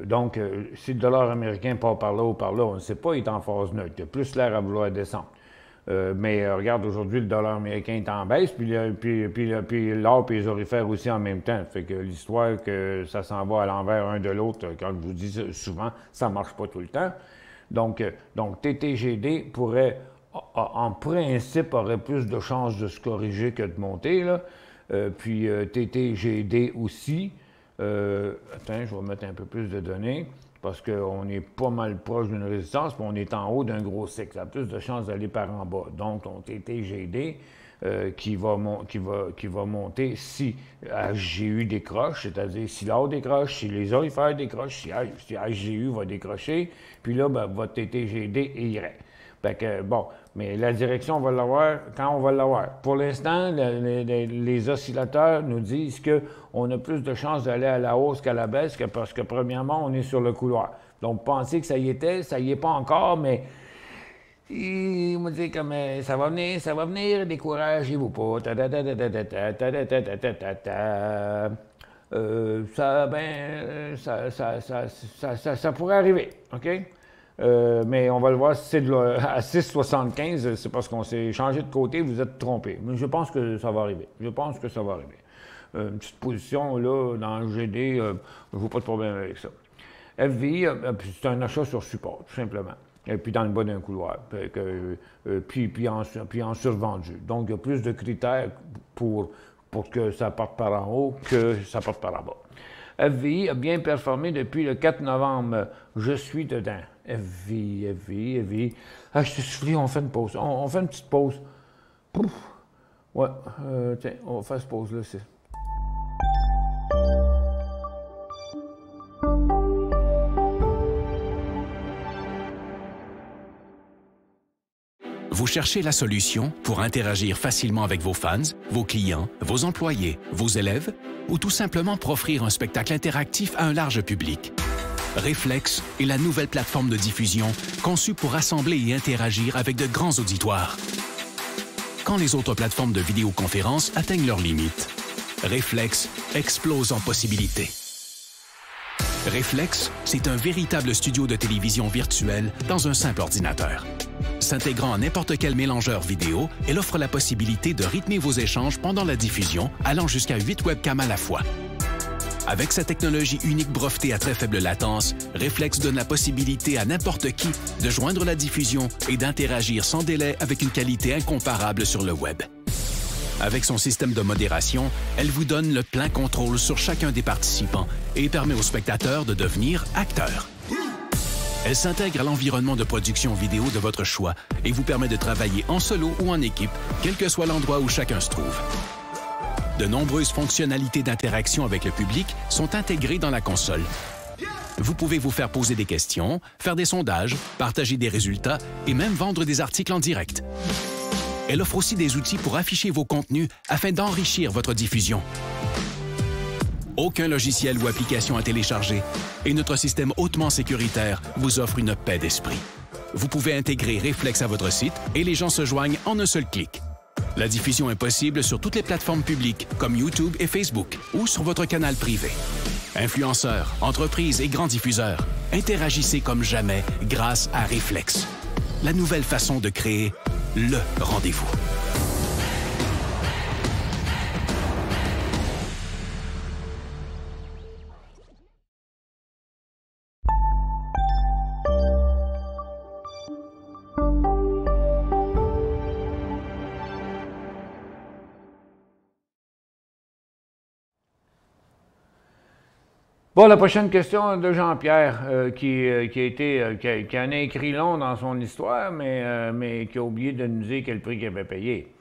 Donc, si le dollar américain part par là ou par là, on ne sait pas, il est en phase neutre. Il a plus l'air à vouloir descendre. Mais regarde, aujourd'hui, le dollar américain est en baisse, puis l'or et les orifères aussi en même temps. Fait que l'histoire que ça s'en va à l'envers un de l'autre, quand je vous dis souvent, ça ne marche pas tout le temps. Donc TTGD pourrait, en principe, aurait plus de chances de se corriger que de monter, là. Puis TTGD aussi. Attends, je vais mettre un peu plus de données, parce qu'on est pas mal proche d'une résistance, puis on est en haut d'un gros cycle. Ça a plus de chances d'aller par en bas. Donc, ton TTGD qui va monter si HGU décroche, c'est-à-dire si l'or décroche, si les orifères décrochent, si HGU va décrocher, puis là, ben, votre TTGD irait. Fait que, bon, mais la direction, on va l'avoir quand on va l'avoir. Pour l'instant, les oscillateurs nous disent qu'on a plus de chances d'aller à la hausse qu'à la baisse, parce que, premièrement, on est sur le couloir. Donc, pensez que ça y était, ça y est pas encore, mais il me dit comme ça va venir, découragez-vous pas. Ça pourrait arriver, OK? Mais on va le voir, si c'est à 6,75, c'est parce qu'on s'est changé de côté, vous êtes trompé. Mais je pense que ça va arriver. Je pense que ça va arriver. Une petite position, là, dans le GD, je ne vois pas de problème avec ça. FVI, c'est un achat sur support, tout simplement. Et puis dans le bas d'un couloir, puis en survendu. Donc, il y a plus de critères pour que ça parte par en haut que ça parte par en bas. FVI a bien performé depuis le 4 novembre. Je suis dedans. FVI. Ah, je suis soufflé, on fait une pause. On fait une petite pause. Pouf. Ouais, tiens, on va faire cette pause-là. Vous cherchez la solution pour interagir facilement avec vos fans, vos clients, vos employés, vos élèves, ou tout simplement pour offrir un spectacle interactif à un large public. Reflex est la nouvelle plateforme de diffusion conçue pour rassembler et interagir avec de grands auditoires. Quand les autres plateformes de vidéoconférence atteignent leurs limites, Reflex explose en possibilités. Reflex, c'est un véritable studio de télévision virtuel dans un simple ordinateur. S'intégrant à n'importe quel mélangeur vidéo, elle offre la possibilité de rythmer vos échanges pendant la diffusion, allant jusqu'à 8 webcams à la fois. Avec sa technologie unique brevetée à très faible latence, Reflex donne la possibilité à n'importe qui de joindre la diffusion et d'interagir sans délai avec une qualité incomparable sur le web. Avec son système de modération, elle vous donne le plein contrôle sur chacun des participants et permet aux spectateurs de devenir acteurs. Elle s'intègre à l'environnement de production vidéo de votre choix et vous permet de travailler en solo ou en équipe, quel que soit l'endroit où chacun se trouve. De nombreuses fonctionnalités d'interaction avec le public sont intégrées dans la console. Vous pouvez vous faire poser des questions, faire des sondages, partager des résultats et même vendre des articles en direct. Elle offre aussi des outils pour afficher vos contenus afin d'enrichir votre diffusion. Aucun logiciel ou application à télécharger et notre système hautement sécuritaire vous offre une paix d'esprit. Vous pouvez intégrer Reflex à votre site et les gens se joignent en un seul clic. La diffusion est possible sur toutes les plateformes publiques comme YouTube et Facebook ou sur votre canal privé. Influenceurs, entreprises et grands diffuseurs, interagissez comme jamais grâce à Reflex. La nouvelle façon de créer le rendez-vous. Bon, la prochaine question de Jean-Pierre, qui en a écrit long dans son histoire, mais qui a oublié de nous dire quel prix qu'il avait payé.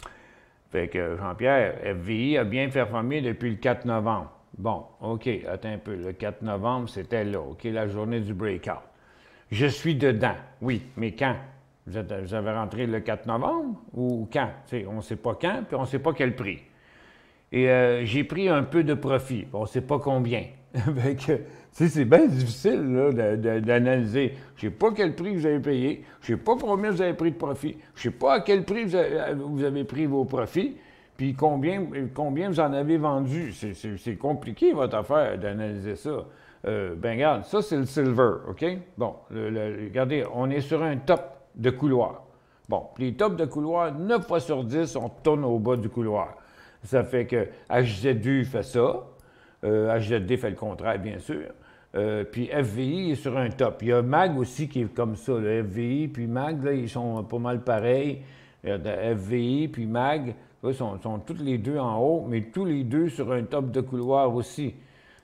Fait que Jean-Pierre, FVI a bien performé depuis le 4 novembre. Bon, OK, attends un peu. Le 4 novembre, c'était là, OK, la journée du breakout. Je suis dedans, oui, mais quand? Vous avez rentré le 4 novembre ou quand? T'sais, on ne sait pas quand, puis on ne sait pas quel prix. Et j'ai pris un peu de profit. On ne sait pas combien. C'est bien difficile d'analyser. Je ne sais pas quel prix vous avez payé, je ne sais pas combien vous avez pris de profit, je ne sais pas à quel prix vous avez pris vos profits, puis combien vous en avez vendu. C'est compliqué, votre affaire, d'analyser ça. Regarde, ça, c'est le silver, OK? Bon, regardez, on est sur un top de couloir. Bon, les tops de couloir, 9 fois sur 10, on tourne au bas du couloir. Ça fait que HZU fait ça, HZD fait le contraire, bien sûr. Puis FVI est sur un top. Il y a MAG aussi qui est comme ça. Là. FVI puis MAG, là, ils sont pas mal pareils. FVI puis MAG, là, sont tous les deux en haut, mais tous les deux sur un top de couloir aussi.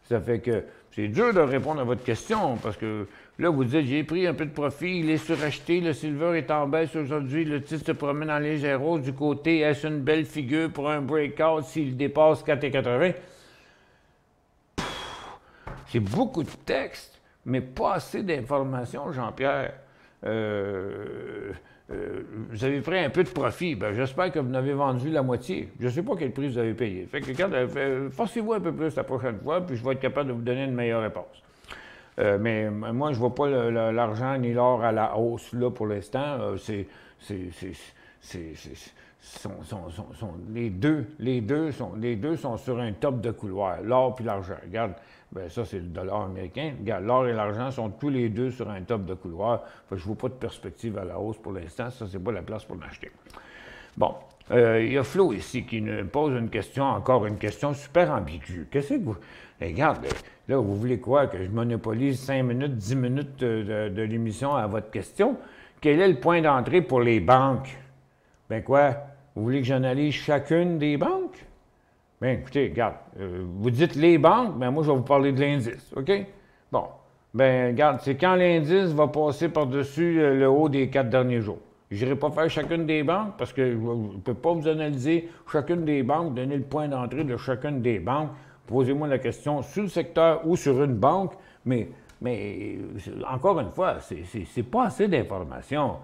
Ça fait que c'est dur de répondre à votre question parce que là, vous dites, j'ai pris un peu de profit, il est suracheté, le silver est en baisse aujourd'hui, le titre se promène en légère hausse du côté, est-ce une belle figure pour un breakout s'il dépasse 4,80? C'est beaucoup de texte, mais pas assez d'informations, Jean-Pierre. Vous avez pris un peu de profit. Ben, j'espère que vous en avez vendu la moitié. Je ne sais pas quel prix vous avez payé. Fait que, forcez-vous un peu plus la prochaine fois, puis je vais être capable de vous donner une meilleure réponse. Mais moi, je ne vois pas l'argent ni l'or à la hausse là pour l'instant. Les deux sont sur un top de couloir, l'or puis l'argent. Regarde, ben ça, c'est le dollar américain. Regarde, l'or et l'argent sont tous les deux sur un top de couloir. Fait que je ne vois pas de perspective à la hausse pour l'instant. Ça, c'est pas la place pour l'acheter. Bon, il y a Flo ici qui nous pose encore une question super ambiguë. Qu'est-ce que vous... Regarde, là, vous voulez quoi? Que je monopolise 5 minutes, 10 minutes de l'émission à votre question? Quel est le point d'entrée pour les banques? Ben quoi? Vous voulez que j'analyse chacune des banques? Bien, écoutez, regarde, vous dites les banques, ben moi, je vais vous parler de l'indice, OK? Bon, ben regarde, c'est quand l'indice va passer par-dessus le haut des 4 derniers jours. Je n'irai pas faire chacune des banques parce que je ne peux pas vous analyser chacune des banques, donner le point d'entrée de chacune des banques. Posez-moi la question sur le secteur ou sur une banque, mais encore une fois, c'est pas assez d'informations.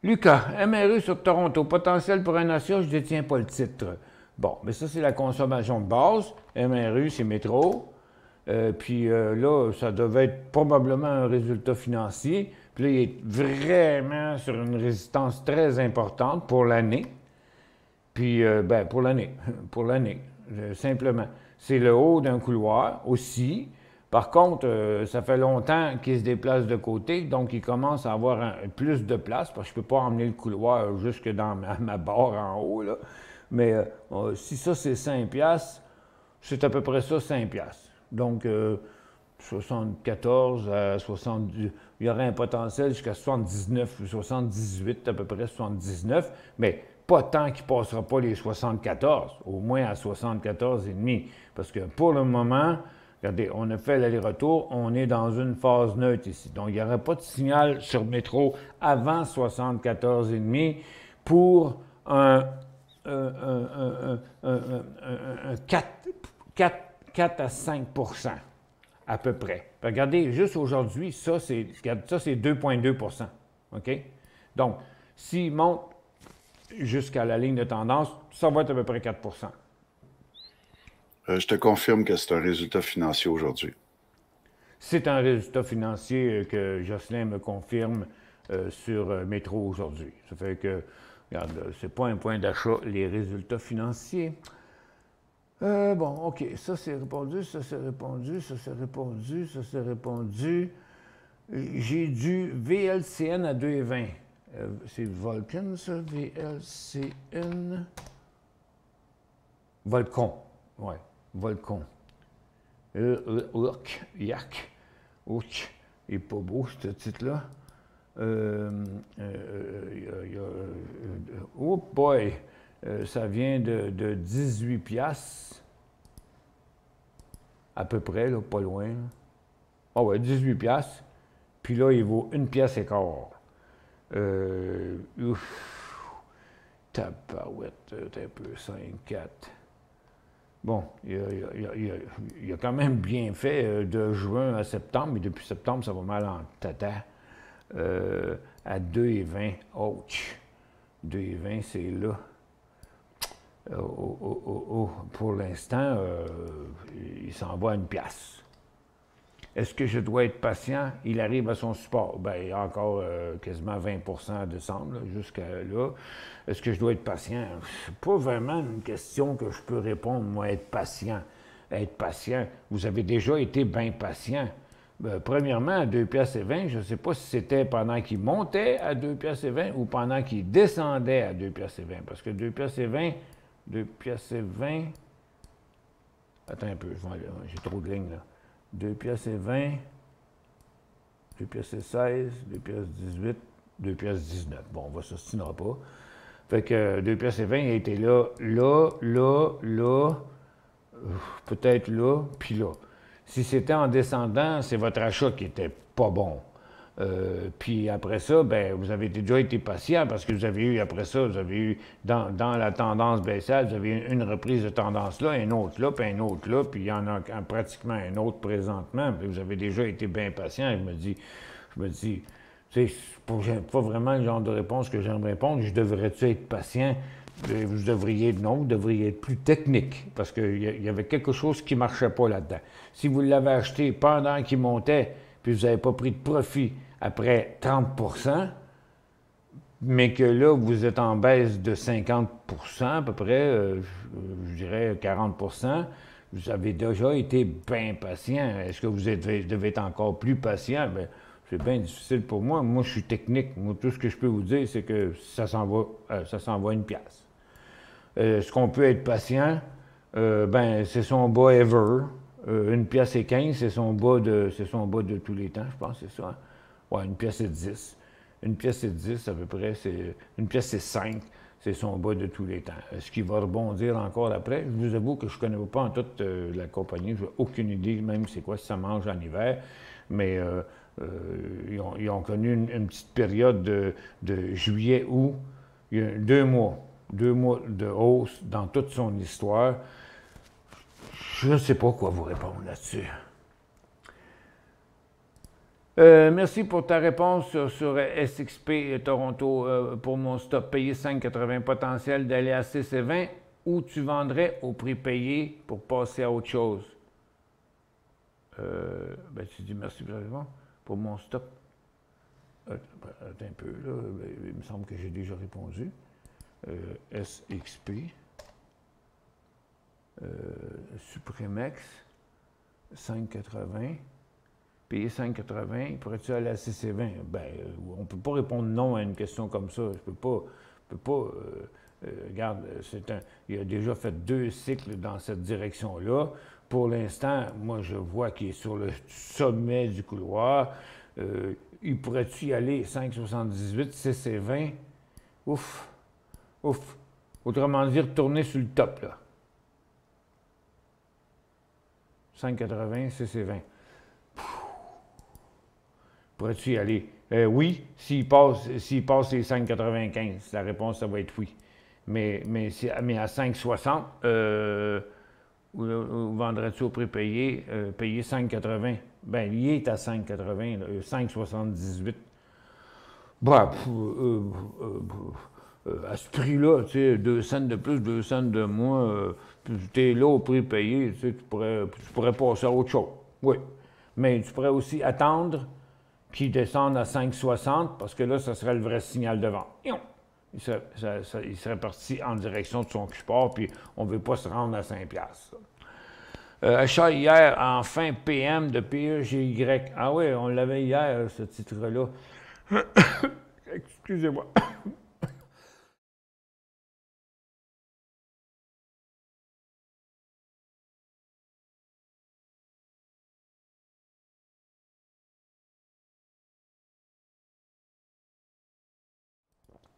Lucas, MRE sur Toronto, potentiel pour un achat, je ne détiens pas le titre. Bon, mais ça, c'est la consommation de base. MRU, c'est métro. Puis là, ça devait être probablement un résultat financier. Puis là, il est vraiment sur une résistance très importante pour l'année. Puis, pour l'année, simplement. C'est le haut d'un couloir aussi. Par contre, ça fait longtemps qu'il se déplace de côté, donc il commence à avoir plus de place, parce que je ne peux pas emmener le couloir jusque dans ma barre en haut, là. Mais si ça, c'est 5$, c'est à peu près ça, 5$. Donc, 74 à 70, il y aurait un potentiel jusqu'à 79, 78, à peu près 79, mais pas tant qu'il ne passera pas les 74, au moins à 74,5, parce que pour le moment, regardez, on a fait l'aller-retour, on est dans une phase neutre ici. Donc, il n'y aurait pas de signal sur métro avant 74,5 pour un 4 à 5 % à peu près. Regardez, juste aujourd'hui, ça, c'est 2,2 %. OK? Donc, s'il monte jusqu'à la ligne de tendance, ça va être à peu près 4 %. Je te confirme que c'est un résultat financier aujourd'hui. C'est un résultat financier que Jocelyn me confirme sur Métro aujourd'hui. Ça fait que, regarde, c'est pas un point d'achat, les résultats financiers. Bon, OK, ça c'est répondu, ça c'est répondu, ça c'est répondu, ça c'est répondu. J'ai du VLCN à 2,20. C'est Vulcan, ça, VLCN. Volcon, ouais. Volcon. Yak. Ouch. Il n'est pas beau, ce titre-là. Oh boy! Ça vient de 18$. À peu près, là, pas loin. Ah ouais, 18$. Puis là, il vaut 1,15$. Tabarouette, un peu, 5,4$. Bon, il a quand même bien fait de juin à septembre, mais depuis septembre, ça va mal en tata. À 2,20. Ouch! 2,20, c'est là. pour l'instant, il s'en va à 1 piastre. Est-ce que je dois être patient? Il arrive à son support. Bien, il y a encore quasiment 20% à descendre jusqu'à là. Est-ce que je dois être patient? C'est pas vraiment une question que je peux répondre, moi, être patient. Être patient, vous avez déjà été bien patient. Premièrement, à 2 piastres et 20, je ne sais pas si c'était pendant qu'il montait à 2 piastres et 20 ou pendant qu'il descendait à 2 piastres et 20. Parce que 2 piastres et 20, 2 piastres et 20... Attends un peu, j'ai trop de lignes là. 2 piastres et 20, 2 piastres et 16, 2 piastres 18, 2 piastres 19. Bon, on va s'ostinera pas. Fait que 2 piastres et 20, il a été là, peut-être là, puis là. Si c'était en descendant, c'est votre achat qui était pas bon. Puis après ça, ben, vous avez déjà été patient parce que vous avez eu, après ça, vous avez eu, dans la tendance baissière, vous avez eu une reprise de tendance là, un autre là, puis un autre là, puis il y en a pratiquement un autre présentement. Puis vous avez déjà été bien patient. Je me dis, tu sais, c'est pas vraiment le genre de réponse que j'aime répondre. Je devrais-tu être patient? Vous devriez être plus technique, parce qu'il y avait quelque chose qui ne marchait pas là-dedans. Si vous l'avez acheté pendant qu'il montait, puis vous n'avez pas pris de profit après 30 %, mais que là, vous êtes en baisse de 50 % à peu près, je dirais 40 %, vous avez déjà été bien patient. Est-ce que vous devez être encore plus patient? Bien, c'est bien difficile pour moi. Moi, je suis technique. Moi, tout ce que je peux vous dire, c'est que ça s'en va à 1 piastre. Est-ce qu'on peut être patient? Ben, c'est son bas ever. 1 piastre et 15, c'est son bas de tous les temps, je pense, c'est ça. Hein? Ouais, 1 piastre et 10. 1 piastre et 10, à peu près, c'est 1 piastre et 5, c'est son bas de tous les temps. Est-ce qu'il va rebondir encore après? Je vous avoue que je ne connais pas en toute la compagnie. Je n'ai aucune idée même c'est quoi si ça mange en hiver. Mais ils ont connu une petite période de juillet-août. Il y a 2 mois de hausse dans toute son histoire. Je ne sais pas quoi vous répondre là-dessus. Merci pour ta réponse sur SXP Toronto pour mon stop payé 5,80 potentiel d'aller à 6,20 où tu vendrais au prix payé pour passer à autre chose. Ben, tu dis merci pour mon stop. Attends un peu, là. Il me semble que j'ai déjà répondu. SXP. Supremex. 5,80. Payer 5,80. Pourrais-tu aller à 6,20? Ben, on ne peut pas répondre non à une question comme ça. Je ne peux pas. Regarde, il a déjà fait 2 cycles dans cette direction-là. Pour l'instant, moi, je vois qu'il est sur le sommet du couloir. Il pourrait-tu y aller 5,78, 6,20? Ouf! Autrement dit, retourner sur le top, là. 5,80, 6,20. Pourrais-tu y aller? Oui, s'il passe les 5,95. La réponse, ça va être oui. Mais à 5,60, où vendrais-tu au prix payé? Payer 5,80. Bien, il est à 5,80, 5,78. Bah, à ce prix-là, tu sais, 2 cents de plus, 2 cents de moins, tu es là au prix payé, tu sais, tu pourrais passer à autre chose. Oui. Mais tu pourrais aussi attendre qu'il descende à 5,60 parce que là, ça serait le vrai signal de vente. Il serait parti en direction de son support, puis on ne veut pas se rendre à 5 $. Achat hier en fin PM de PEGY. Ah oui, on l'avait hier, ce titre-là. Excusez-moi.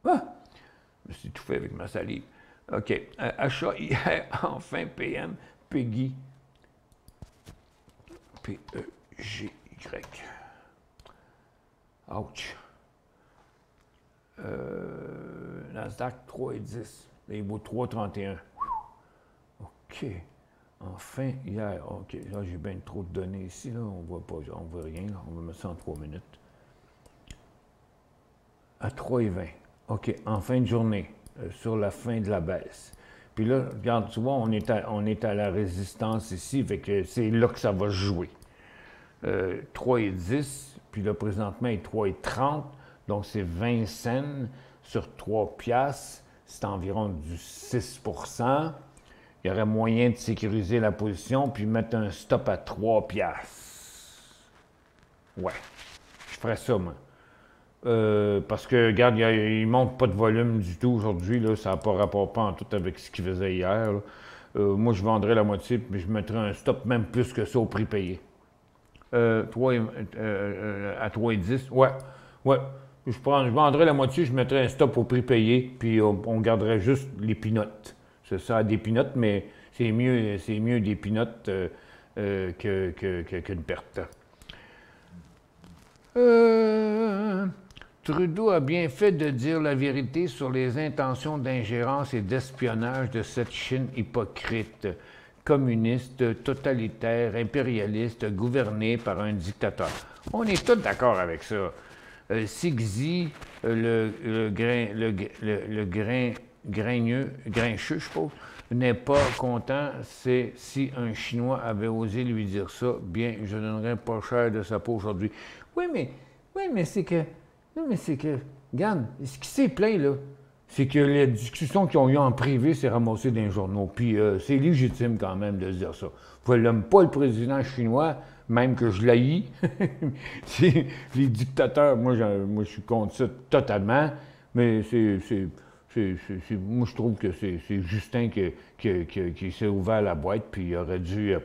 Ah! Je me suis étouffé avec ma salive. OK. Achat hier en fin PM, PEGY. PEGY. Ouch. Nasdaq 3,10. Il vaut 3,31. OK. Enfin, hier. OK. Là, j'ai bien trop de données ici. Là. On ne voit rien. Là. On va mettre ça en 3 minutes. À 3,20. OK. En fin de journée, sur la fin de la baisse. Puis là, regarde, tu vois, on est à la résistance ici, fait que c'est là que ça va jouer. 3,10, puis là, présentement, il est 3,30, donc c'est 20 cents sur 3 piastres, c'est environ du 6 %. Il y aurait moyen de sécuriser la position, puis mettre un stop à 3 piastres. Ouais, je ferais ça, moi. Parce que, regarde, il ne monte pas de volume du tout aujourd'hui, là, ça n'a pas rapport pas en tout avec ce qu'il faisait hier. Moi, je vendrais la moitié, puis je mettrais un stop même plus que ça au prix payé. À 3,10, ouais. Je vendrais la moitié, je mettrais un stop au prix payé, puis on garderait juste les pinottes. C'est ça, des pinottes, mais c'est mieux des pinottes qu'une perte. Trudeau a bien fait de dire la vérité sur les intentions d'ingérence et d'espionnage de cette Chine hypocrite, communiste, totalitaire, impérialiste, gouvernée par un dictateur. On est tous d'accord avec ça. Si Xi, grincheux, je suppose, n'est pas content, c'est si un Chinois avait osé lui dire ça, bien, je donnerais pas cher de sa peau aujourd'hui. Oui, mais c'est que, regarde, ce qui s'est plaint, là, c'est que les discussions qu'ils ont eues en privé s'est ramassé dans les journaux. Puis c'est légitime quand même de se dire ça. Je n'aime pas le président chinois, même que je l'haïs. Les dictateurs, moi, je suis contre ça totalement, mais moi, je trouve que c'est Justin qui s'est ouvert la boîte, puis il aurait dû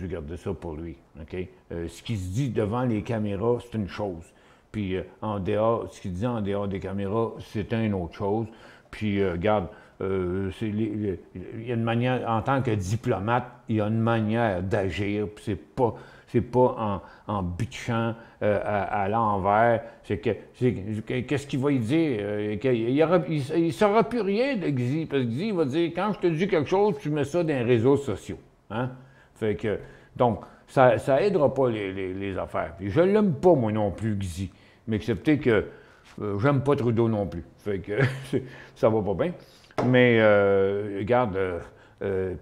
garder ça pour lui. Okay? Ce qui se dit devant les caméras, c'est une chose. Puis ce qu'il dit en dehors des caméras, c'est une autre chose. Puis regarde, il y a une manière, en tant que diplomate, il y a une manière d'agir. Puis c'est pas en butchant à l'envers. Qu'est-ce qu'il va y dire? Il ne saura plus rien de Xi. Parce que Xi va dire, quand je te dis quelque chose, tu mets ça dans les réseaux sociaux. Hein? Fait que, donc, ça aidera pas les affaires. Puis je l'aime pas, moi non plus, Xi. Mais excepté que j'aime pas Trudeau non plus. Fait que ça va pas bien. Mais regarde,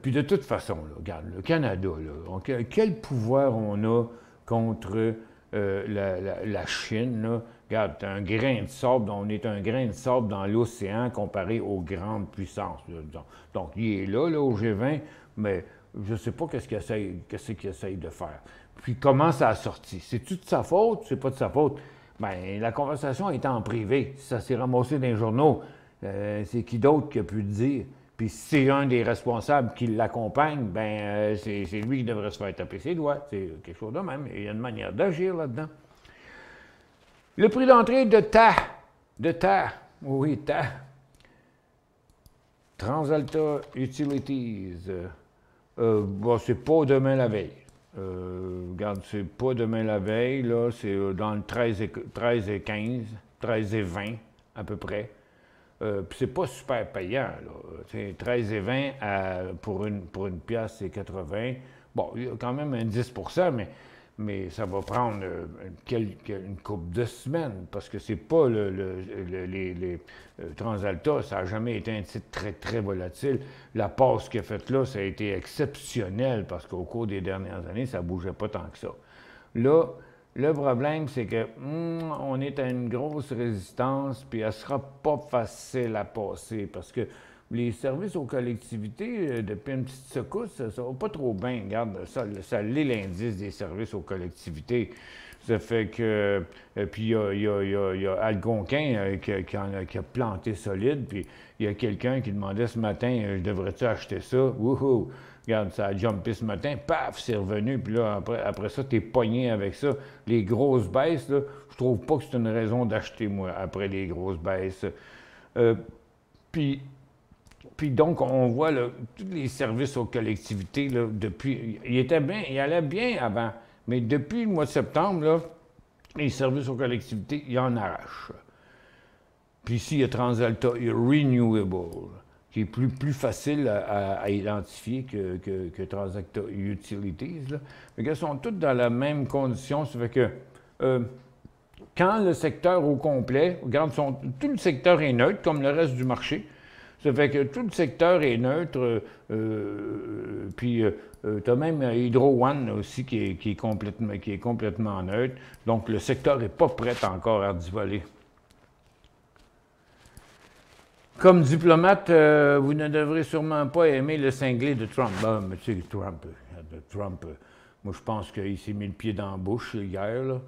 puis de toute façon, là, regarde, le Canada, là, quel pouvoir on a contre la Chine, là? Regarde, un grain de sable, on est un grain de sable dans l'océan comparé aux grandes puissances. Là. Donc, il est là, au G20, mais je ne sais pas qu'est-ce qu'il essaye de faire. Puis comment ça a sorti? C'est-tu de sa faute? C'est pas de sa faute. Bien, la conversation est en privé. Ça s'est ramassé dans les journaux. C'est qui d'autre qui a pu le dire? Puis si c'est un des responsables qui l'accompagne, bien, c'est lui qui devrait se faire taper ses doigts. C'est quelque chose de même. Il y a une manière d'agir là-dedans. Le prix d'entrée de TransAlta Utilities. Bon, c'est pas demain la veille. Regarde, c'est pas demain la veille, là, c'est dans le 13 et 15, 13 et 20 à peu près. Puis c'est pas super payant, là. C'est 13 et 20 pour une pièce, c'est 80. Bon, il y a quand même un 10 %, mais ça va prendre une couple de semaines, parce que c'est pas les TransAlta, ça n'a jamais été un titre très, très volatile. La passe qu'il a faite là, ça a été exceptionnel, parce qu'au cours des dernières années, ça ne bougeait pas tant que ça. Là, le problème, c'est que on est à une grosse résistance, puis elle ne sera pas facile à passer, parce que les services aux collectivités, depuis une petite secousse, ça va pas trop bien. Regarde, ça l'est l'indice des services aux collectivités. Ça fait que... puis il y a Algonquin qui a planté solide, puis il y a quelqu'un qui demandait ce matin, « Devrais-tu acheter ça? » Wouhou! Regarde, ça a jumpé ce matin, paf, c'est revenu, puis là, après ça, t'es pogné avec ça. Les grosses baisses, là, je trouve pas que c'est une raison d'acheter, moi, après les grosses baisses. Puis donc, on voit là, tous les services aux collectivités, là, depuis... Il allait bien avant, mais depuis le mois de septembre, là, les services aux collectivités, ils en arrachent. Puis ici, il y a TransAlta et Renewable, qui est plus facile à identifier que TransAlta Utilities. Là. Mais elles sont toutes dans la même condition. Ça fait que quand le secteur au complet, regarde, tout le secteur est neutre, comme le reste du marché. Ça fait que tout le secteur est neutre, puis tu as même Hydro One aussi qui est complètement neutre. Donc, le secteur n'est pas prêt encore à divoler. Comme diplomate, vous ne devrez sûrement pas aimer le cinglé de Trump. Ben, mais tu sais, Trump, moi je pense qu'il s'est mis le pied dans la bouche hier. Là.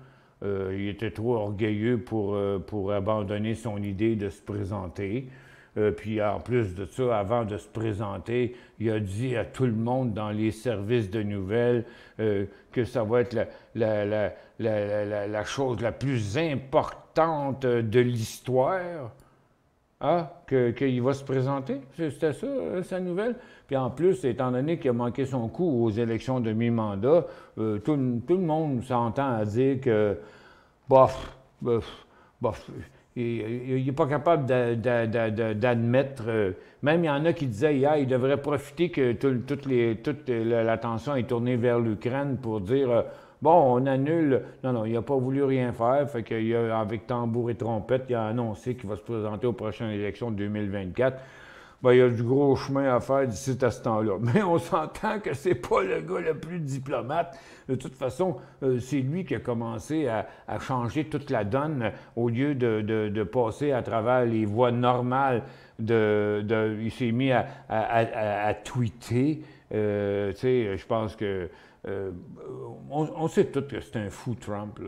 Il était trop orgueilleux pour abandonner son idée de se présenter. Puis en plus de ça, avant de se présenter, il a dit à tout le monde dans les services de nouvelles que ça va être la chose la plus importante de l'histoire. Ah, qu'il va se présenter? C'était ça, sa nouvelle? Puis en plus, étant donné qu'il a manqué son coup aux élections de mi-mandat, tout le monde s'entend à dire que, bof, il n'est pas capable d'admettre, même il y en a qui disaient hier, il devrait profiter que toute l'attention est tournée vers l'Ukraine pour dire... bon, on annule. Non, il n'a pas voulu rien faire. Fait qu'avec tambour et trompette, il a annoncé qu'il va se présenter aux prochaines élections de 2024. Ben, il y a du gros chemin à faire d'ici à ce temps-là. Mais on s'entend que c'est pas le gars le plus diplomate. De toute façon, c'est lui qui a commencé à changer toute la donne au lieu de passer à travers les voies normales. Il s'est mis à tweeter. Tu sais, je pense que... on sait tous que c'est un fou, Trump.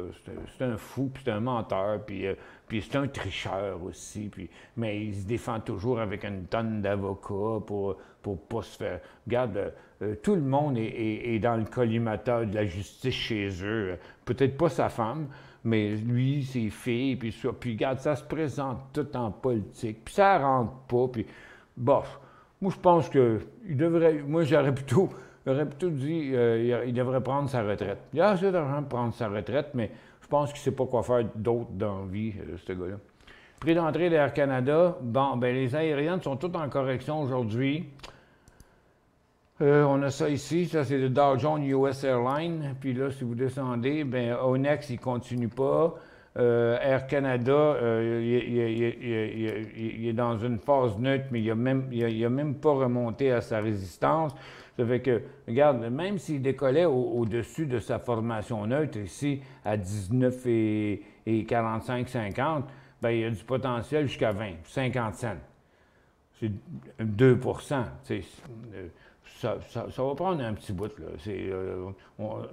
C'est un fou, puis c'est un menteur, puis c'est un tricheur aussi. Mais il se défend toujours avec une tonne d'avocats pour pas se faire... Regarde, tout le monde est dans le collimateur de la justice chez eux. Peut-être pas sa femme, mais lui, ses filles, puis ça. Puis regarde, ça se présente tout en politique, puis ça rentre pas, puis bof. Moi, je pense que il devrait... Moi, j'aurais plutôt dit qu'il devrait prendre sa retraite. Il a assez d'argent pour prendre sa retraite, mais je pense qu'il ne sait pas quoi faire d'autre dans la vie, ce gars-là. Prix d'entrée d'Air Canada. Bon, ben les aériennes sont toutes en correction aujourd'hui. On a ça ici. Ça, c'est le Dow Jones US Airlines. Puis là, si vous descendez, ben Onex, il ne continue pas. Air Canada, il est dans une phase neutre, mais il n'a même pas remonté à sa résistance. Ça fait que, regarde, même s'il décollait au-dessus de sa formation neutre, ici, à 19 et 45-50, bien, il y a du potentiel jusqu'à 20, 50 cents. C'est 2 ça va prendre un petit bout, là.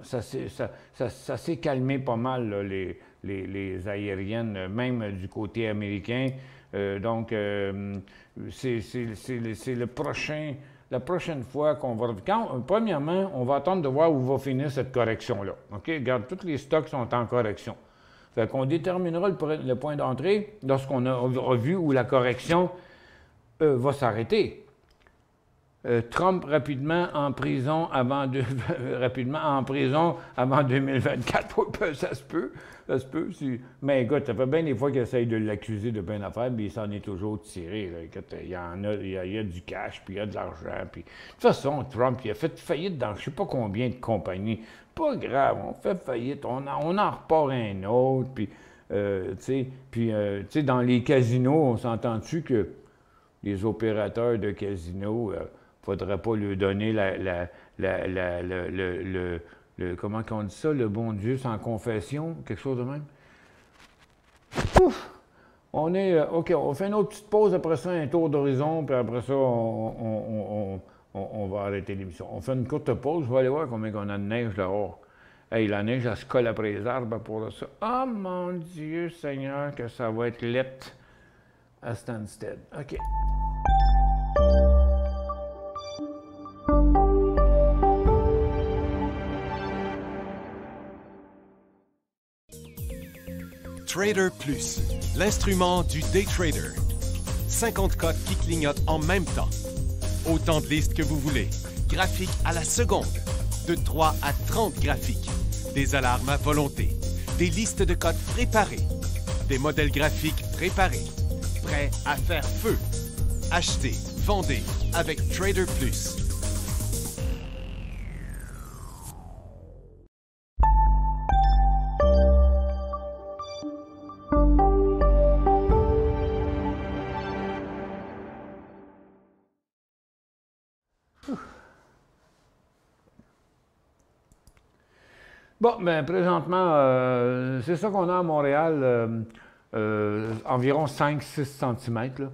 Ça s'est calmé pas mal, là, les aériennes, même du côté américain. Donc, c'est le prochain... La prochaine fois qu'on va... premièrement, on va attendre de voir où va finir cette correction-là. OK? Regarde, tous les stocks sont en correction. Fait qu'on déterminera le point d'entrée lorsqu'on aura vu où la correction va s'arrêter. Trump rapidement en prison avant 2024. Ça se peut. Mais écoute, ça fait bien des fois qu'il essaye de l'accuser de bien affaire, mais il s'en est toujours tiré. Là. Écoute, il y a du cash, puis il y a de l'argent. Puis... De toute façon, Trump, il a fait faillite dans je ne sais pas combien de compagnies. Pas grave, on fait faillite, on en repart un autre. Puis, tu sais, dans les casinos, on s'entend-tu que les opérateurs de casinos... faudrait pas lui donner comment on dit ça, le bon Dieu sans confession, quelque chose de même. Ouf! On est, OK, on fait une autre petite pause, après ça, un tour d'horizon, puis après ça, on va arrêter l'émission. On fait une courte pause, je vais aller voir combien on a de neige dehors. Hey, la neige, elle se colle après les arbres pour ça. Oh mon Dieu Seigneur, que ça va être lettre à Stansted. OK. Trader Plus, l'instrument du day trader. 50 cotes qui clignotent en même temps. Autant de listes que vous voulez. Graphiques à la seconde. De 3 à 30 graphiques. Des alarmes à volonté. Des listes de cotes préparées. Des modèles graphiques préparés. Prêts à faire feu. Achetez, vendez avec Trader Plus. Bon, ben présentement, c'est ça qu'on a à Montréal, environ 5-6 cm, là.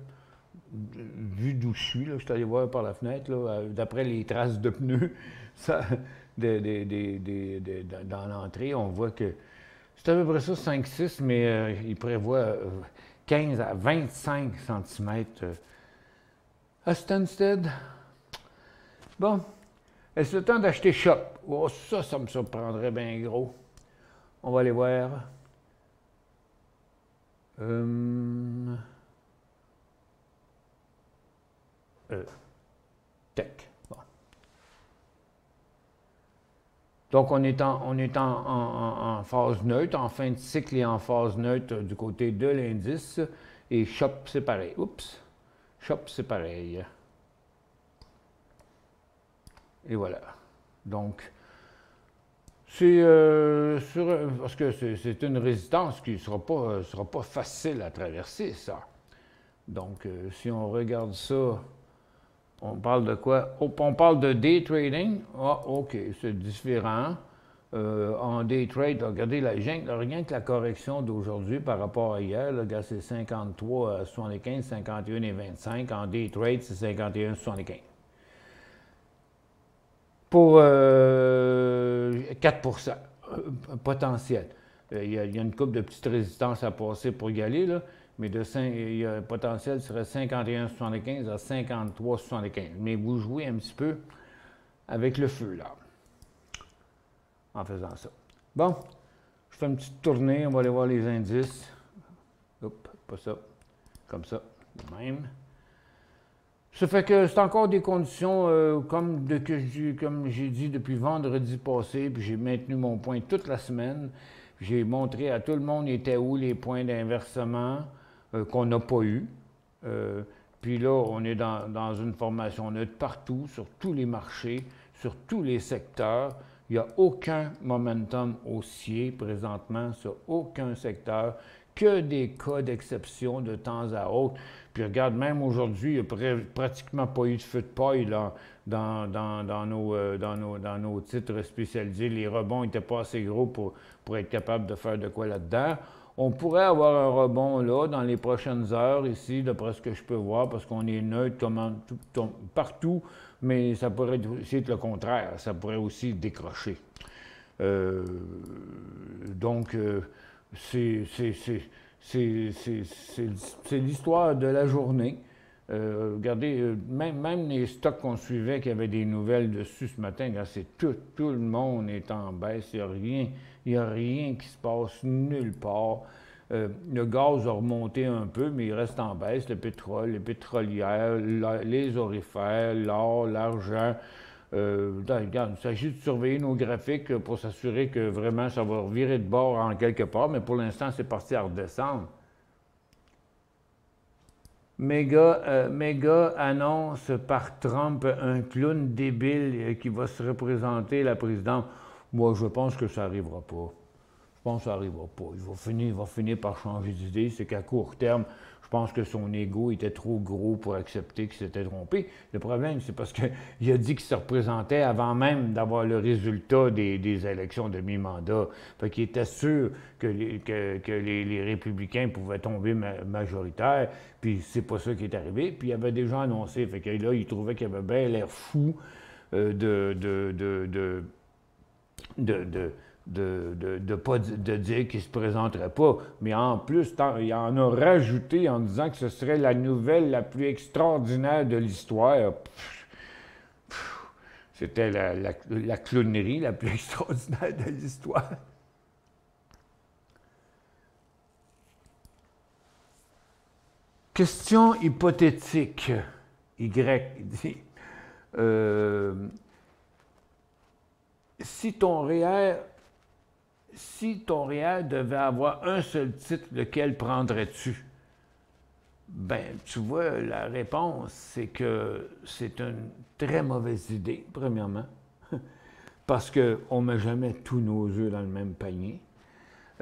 Vu d'où je suis, là, je suis allé voir par la fenêtre, d'après les traces de pneus, ça, dans l'entrée, on voit que c'est à peu près ça, 5-6, mais il prévoit 15 à 25 cm à Stansted. Bon, est-ce le temps d'acheter Shop? Oh, ça me surprendrait bien gros. On va aller voir. Tech. Bon. Donc, on est en phase neutre, en fin de cycle et en phase neutre du côté de l'indice. Et Shop, c'est pareil. Oups. Shop, c'est pareil. Et voilà. Donc, c'est parce que c'est une résistance qui ne sera pas facile à traverser, ça. Donc, si on regarde ça, on parle de quoi? Oh, on parle de day trading. Ah, OK, c'est différent. En day trade, regardez, rien que la correction d'aujourd'hui par rapport à hier, là, c'est 53,75, 51,25. En day trade, c'est 51,75. Pour 4 potentiel. Il y a une couple de petites résistances à passer pour y aller, là, mais le potentiel serait 51,75 à 53,75. Mais vous jouez un petit peu avec le feu, là, en faisant ça. Bon, je fais une petite tournée, on va aller voir les indices. Oups, pas ça. Comme ça, de même. Ça fait que c'est encore des conditions comme j'ai dit depuis vendredi passé, puis j'ai maintenu mon point toute la semaine. J'ai montré à tout le monde étaient où les points d'inversement qu'on n'a pas eu. Puis là, on est dans une formation neutre partout, sur tous les marchés, sur tous les secteurs. Il n'y a aucun momentum haussier présentement sur aucun secteur, que des cas d'exception de temps à autre. Puis regarde, même aujourd'hui, il n'y a pratiquement pas eu de feu de paille là, dans nos titres spécialisés. Les rebonds n'étaient pas assez gros pour être capable de faire de quoi là-dedans. On pourrait avoir un rebond là dans les prochaines heures ici, d'après ce que je peux voir, parce qu'on est neutre partout, mais ça pourrait aussi être le contraire. Ça pourrait aussi décrocher. Donc, c'est l'histoire de la journée. Regardez, même les stocks qu'on suivait, qui avaient des nouvelles dessus ce matin, c'est tout le monde est en baisse. Il n'y a rien qui se passe nulle part. Le gaz a remonté un peu, mais il reste en baisse. Le pétrole, les pétrolières, les orifères, l'or, l'argent. Regarde, il s'agit de surveiller nos graphiques pour s'assurer que vraiment ça va revirer de bord en quelque part, mais pour l'instant, c'est parti à redescendre. Méga annonce par Trump un clown débile qui va se représenter la présidente. Moi, je pense que ça n'arrivera pas. Je pense que ça n'arrivera pas. Il va finir par changer d'idée. C'est qu'à court terme, je pense que son ego était trop gros pour accepter qu'il s'était trompé. Le problème, c'est parce qu'il a dit qu'il se représentait avant même d'avoir le résultat des élections de mi-mandat. Fait qu'il était sûr que les républicains pouvaient tomber majoritaires, puis c'est pas ça qui est arrivé. Puis il avait déjà annoncé. Fait que là, il trouvait qu'il avait bien l'air fou de dire qu'il ne se présenterait pas. Mais en plus, il en a rajouté en disant que ce serait la nouvelle la plus extraordinaire de l'histoire. C'était la clownerie la plus extraordinaire de l'histoire. Question hypothétique. Y dit. Si ton REER devait avoir un seul titre, lequel prendrais-tu? Ben, tu vois, la réponse, c'est que c'est une très mauvaise idée, premièrement, parce qu'on ne met jamais tous nos œufs dans le même panier.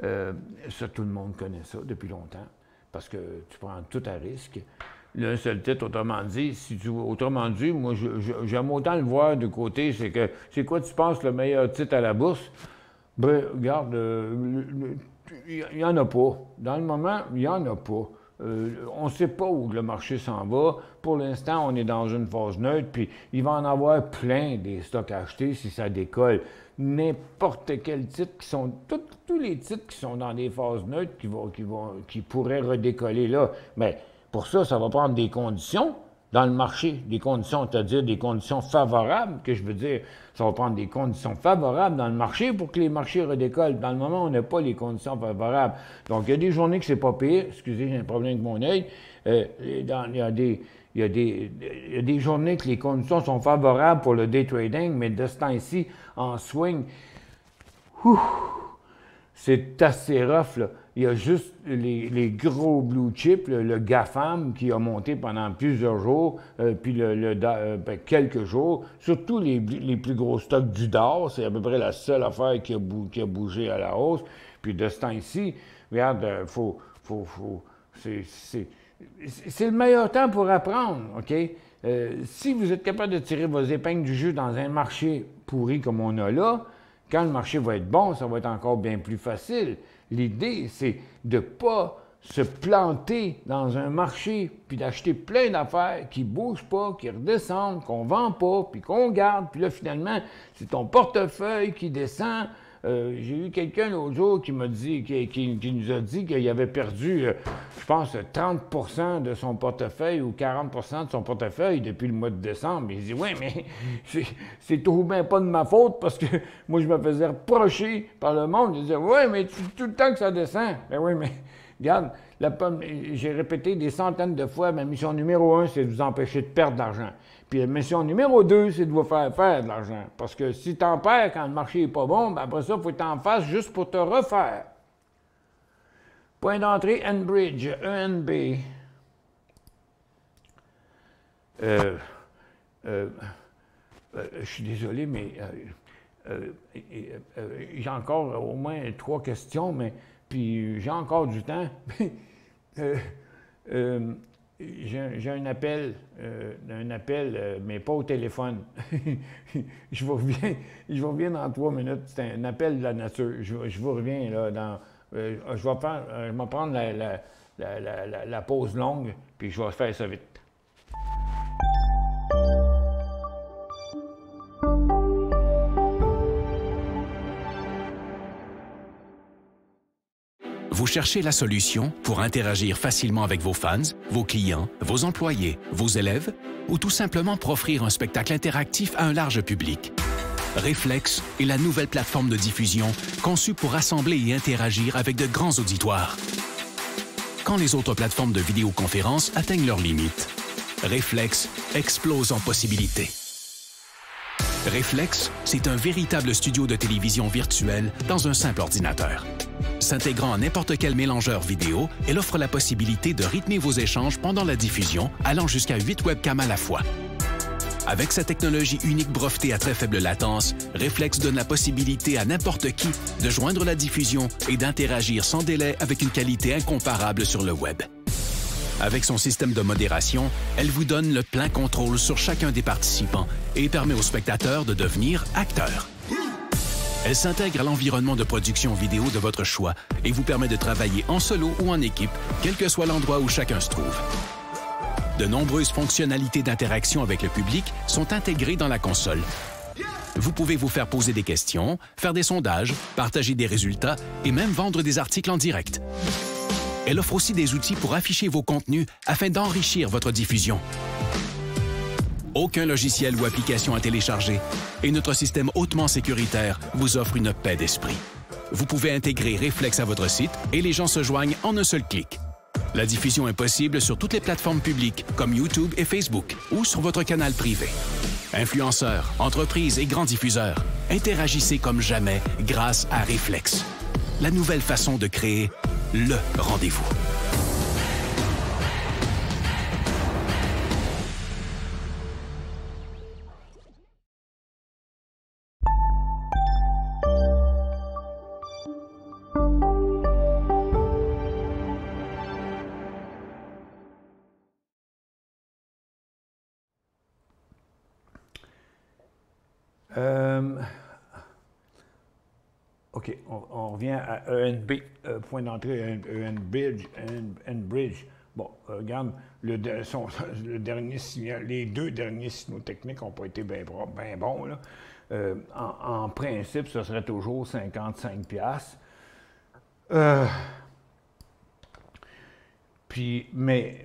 Ça, tout le monde connaît ça depuis longtemps, parce que tu prends tout à risque. Un seul titre, autrement dit, moi, j'aime autant le voir du côté, c'est que, c'est quoi tu penses le meilleur titre à la bourse? Ben, regarde, il n'y en a pas. Dans le moment, il n'y en a pas. On ne sait pas où le marché s'en va. Pour l'instant, on est dans une phase neutre, puis il va en avoir plein des stocks à acheter si ça décolle. N'importe quel titre qui sont, tous les titres qui sont dans des phases neutres qui pourraient redécoller là. Mais pour ça, ça va prendre des conditions dans le marché, des conditions, c'est-à-dire des conditions favorables, que je veux dire, ça va prendre des conditions favorables dans le marché pour que les marchés redécollent. Dans le moment, on n'a pas les conditions favorables. Donc, il y a des journées que c'est pas pire. Excusez, j'ai un problème avec mon œil. Il y a des journées que les conditions sont favorables pour le day trading, mais de ce temps-ci, en swing, c'est assez rough, là. Il y a juste les gros blue chips, le GAFAM qui a monté pendant plusieurs jours, puis quelques jours. Surtout les plus gros stocks du DAR, c'est à peu près la seule affaire qui a bougé à la hausse. Puis de ce temps-ci, regarde, c'est le meilleur temps pour apprendre, OK? Si vous êtes capable de tirer vos épingles du jeu dans un marché pourri comme on a là, quand le marché va être bon, ça va être encore bien plus facile. L'idée, c'est de ne pas se planter dans un marché, puis d'acheter plein d'affaires qui ne bougent pas, qui redescendent, qu'on ne vend pas, puis qu'on garde. Puis là, finalement, c'est ton portefeuille qui descend. J'ai eu quelqu'un l'autre jour qui m'a dit, qui nous a dit qu'il avait perdu, je pense, 30 de son portefeuille ou 40 de son portefeuille depuis le mois de décembre. Il dit, oui, mais c'est tout bien pas de ma faute parce que moi, je me faisais reprocher par le monde. Il disait, oui, mais tout le temps que ça descend. Ben oui, mais regarde, j'ai répété des centaines de fois, ma mission numéro 1, c'est de vous empêcher de perdre de l'argent. Puis la mission numéro 2, c'est de vous faire faire de l'argent. Parce que si tu en perds quand le marché n'est pas bon, ben après ça, il faut que tu en fasses juste pour te refaire. Point d'entrée, Enbridge, ENB. Je suis désolé, mais j'ai encore au moins 3 questions, mais puis j'ai encore du temps. J'ai un appel, mais pas au téléphone. je vous reviens dans 3 minutes. C'est un appel de la nature. Je vous reviens là dans. Je vais prendre la pause longue, puis je vais faire ça vite. Vous cherchez la solution pour interagir facilement avec vos fans, vos clients, vos employés, vos élèves ou tout simplement pour offrir un spectacle interactif à un large public. Reflex est la nouvelle plateforme de diffusion conçue pour rassembler et interagir avec de grands auditoires. Quand les autres plateformes de vidéoconférence atteignent leurs limites, Reflex explose en possibilités. Reflex, c'est un véritable studio de télévision virtuel dans un simple ordinateur. S'intégrant à n'importe quel mélangeur vidéo, elle offre la possibilité de rythmer vos échanges pendant la diffusion, allant jusqu'à 8 webcams à la fois. Avec sa technologie unique brevetée à très faible latence, Reflex donne la possibilité à n'importe qui de joindre la diffusion et d'interagir sans délai avec une qualité incomparable sur le web. Avec son système de modération, elle vous donne le plein contrôle sur chacun des participants et permet aux spectateurs de devenir acteurs. Elle s'intègre à l'environnement de production vidéo de votre choix et vous permet de travailler en solo ou en équipe, quel que soit l'endroit où chacun se trouve. De nombreuses fonctionnalités d'interaction avec le public sont intégrées dans la console. Vous pouvez vous faire poser des questions, faire des sondages, partager des résultats et même vendre des articles en direct. Elle offre aussi des outils pour afficher vos contenus afin d'enrichir votre diffusion. Aucun logiciel ou application à télécharger et notre système hautement sécuritaire vous offre une paix d'esprit. Vous pouvez intégrer Reflex à votre site et les gens se joignent en un seul clic. La diffusion est possible sur toutes les plateformes publiques comme YouTube et Facebook ou sur votre canal privé. Influenceurs, entreprises et grands diffuseurs, interagissez comme jamais grâce à Reflex. La nouvelle façon de créer le rendez-vous. OK, on revient à ENB, point d'entrée Enbridge. Bon, regarde, le dernier signal, les deux derniers signaux techniques n'ont pas été bien bons, là. En principe, ce serait toujours 55$. Puis, mais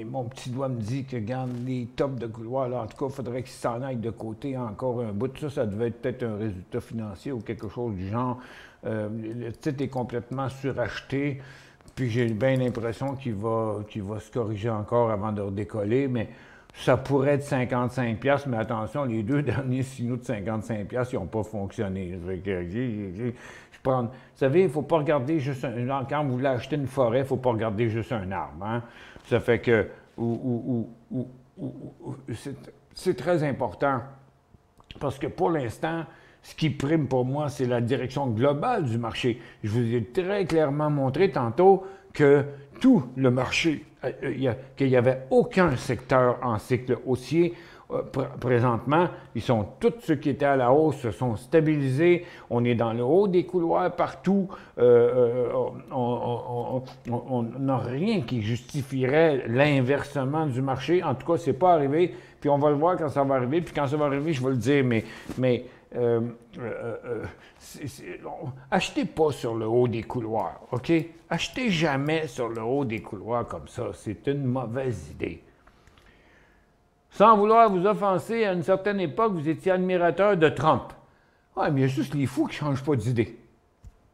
mon petit doigt me dit que, regarde, les tops de couloir, là, en tout cas, il faudrait qu'ils s'en aillent de côté encore un bout. Ça devait être peut-être un résultat financier ou quelque chose du genre. Le titre est complètement suracheté, puis j'ai bien l'impression qu'il va se corriger encore avant de redécoller, mais ça pourrait être 55$, mais attention, les deux derniers signaux de 55$, ils n'ont pas fonctionné. Vous savez, il ne faut pas regarder juste quand vous voulez acheter une forêt, il ne faut pas regarder juste un arbre. Hein? Ça fait que c'est très important parce que pour l'instant, ce qui prime pour moi, c'est la direction globale du marché. Je vous ai très clairement montré tantôt que tout le marché, qu'il n'y avait aucun secteur en cycle haussier. Présentement, tous ceux qui étaient à la hausse se sont stabilisés. On est dans le haut des couloirs partout. On n'a rien qui justifierait l'inversement du marché. En tout cas, ce n'est pas arrivé. Puis on va le voir quand ça va arriver. Puis quand ça va arriver, je vais le dire. Mais achetez pas sur le haut des couloirs, OK? Achetez jamais sur le haut des couloirs comme ça. C'est une mauvaise idée. Sans vouloir vous offenser, à une certaine époque, vous étiez admirateur de Trump. Ah, mais il y a juste les fous qui ne changent pas d'idée. Tu